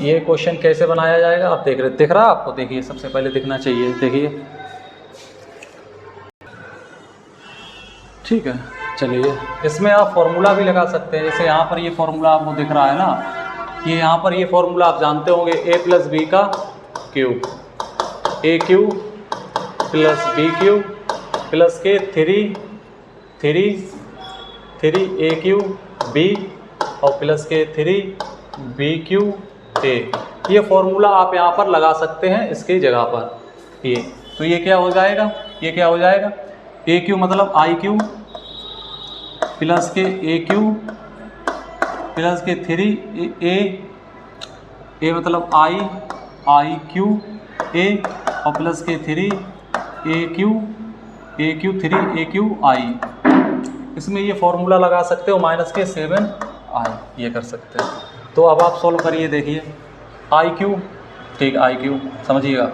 ये क्वेश्चन कैसे बनाया जाएगा, आप दिख रहा है आपको, देखिए सबसे पहले दिखना चाहिए, देखिए। ठीक है, चलिए इसमें आप फॉर्मूला भी लगा सकते हैं, जैसे यहाँ पर ये फॉर्मूला आपको दिख रहा है ना, ये यहाँ पर ये फॉर्मूला आप जानते होंगे, ए प्लस बी का cube, A cube plus B cube plus के 3 ए क्यूब बी और प्लस के 3 बी क्यूब ए। ये फॉर्मूला आप यहाँ पर लगा सकते हैं इसकी जगह पर, ये तो ये क्या हो जाएगा, ये क्या हो जाएगा, ए क्यूब मतलब आई क्यूब प्लस के ए क्यूब प्लस के 3 ए मतलब आई क्यूब ए और प्लस के 3 ए क्यू 3 ए क्यू आई। इसमें ये फॉर्मूला लगा सकते हो, माइनस के 7 आई, ये कर सकते हैं। तो अब आप सॉल्व करिए, देखिए आई क्यू, ठीक, आई क्यू समझिएगा।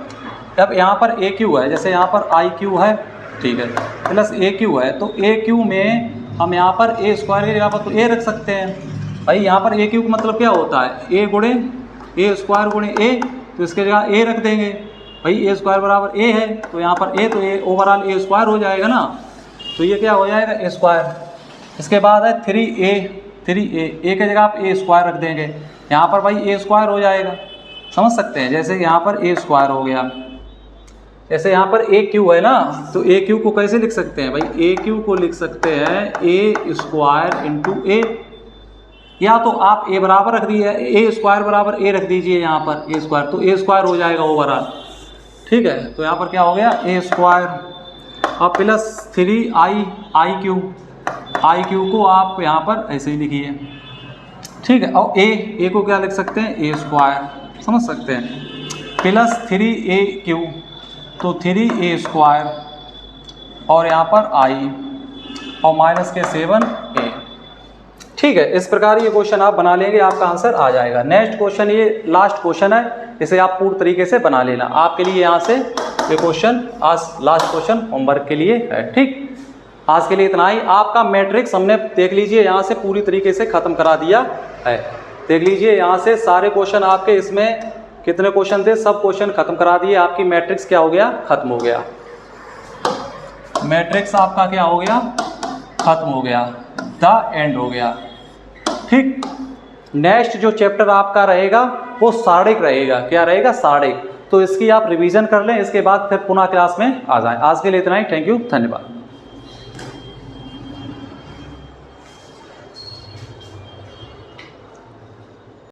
अब यहाँ पर ए क्यू है, जैसे यहाँ पर आई क्यू है, ठीक है, प्लस ए क्यू है, तो ए क्यू में हम यहाँ पर ए स्क्वायर की जगह पर तो ए रख सकते हैं भाई। यहाँ पर ए क्यू का मतलब क्या होता है, ए गुणे ए स्क्वायर गुणे ए, तो इसके जगह ए रख देंगे भाई, ए स्क्वायर बराबर ए है, तो यहाँ पर ए, तो ए ओवरऑल ए स्क्वायर हो जाएगा ना, तो ये क्या हो जाएगा, ए स्क्वायर। इसके बाद है 3a ए के जगह आप ए स्क्वायर रख देंगे, यहाँ पर भाई ए स्क्वायर हो जाएगा, समझ सकते हैं। जैसे यहाँ पर ए स्क्वायर हो गया, जैसे यहाँ पर ए क्यू है ना, तो ए क्यू को कैसे लिख सकते हैं भाई, ए क्यू को लिख सकते हैं ए स्क्वायर इंटू ए, या तो आप ए बराबर रख दिए, ए स्क्वायर बराबर ए रख दीजिए यहाँ पर ए स्क्वायर, तो ए स्क्वायर हो जाएगा ओवरऑल। ठीक है, तो यहाँ पर क्या हो गया, ए स्क्वायर और प्लस 3 आई क्यू को आप यहाँ पर ऐसे ही लिखिए। ठीक है, और ए को क्या लिख सकते हैं, ए स्क्वायर, समझ सकते हैं, प्लस 3a क्यू, तो 3a स्क्वायर और यहाँ पर आई और माइनस के 7a। ठीक है, इस प्रकार ये क्वेश्चन आप बना लेंगे, आपका आंसर आ जाएगा। नेक्स्ट क्वेश्चन, ये लास्ट क्वेश्चन है, इसे आप पूर्ण तरीके से बना लेना। आपके लिए यहाँ से ये क्वेश्चन आज लास्ट क्वेश्चन होमवर्क के लिए है। ठीक, आज के लिए इतना ही। आपका मैट्रिक्स हमने देख लीजिए यहाँ से पूरी तरीके से ख़त्म करा दिया है। देख लीजिए यहाँ से सारे क्वेश्चन आपके, इसमें कितने क्वेश्चन थे, सब क्वेश्चन खत्म करा दिए। आपकी मैट्रिक्स क्या हो गया, खत्म हो गया। मैट्रिक्स आपका क्या हो गया, खत्म हो गया, द एंड हो गया। ठीक, नेक्स्ट जो चैप्टर आपका रहेगा वो साड़िक रहेगा। क्या रहेगा, साड़िक। तो इसकी आप रिवीजन कर लें, इसके बाद फिर पुनः क्लास में आ जाएं। आज के लिए इतना ही। थैंक यू, धन्यवाद।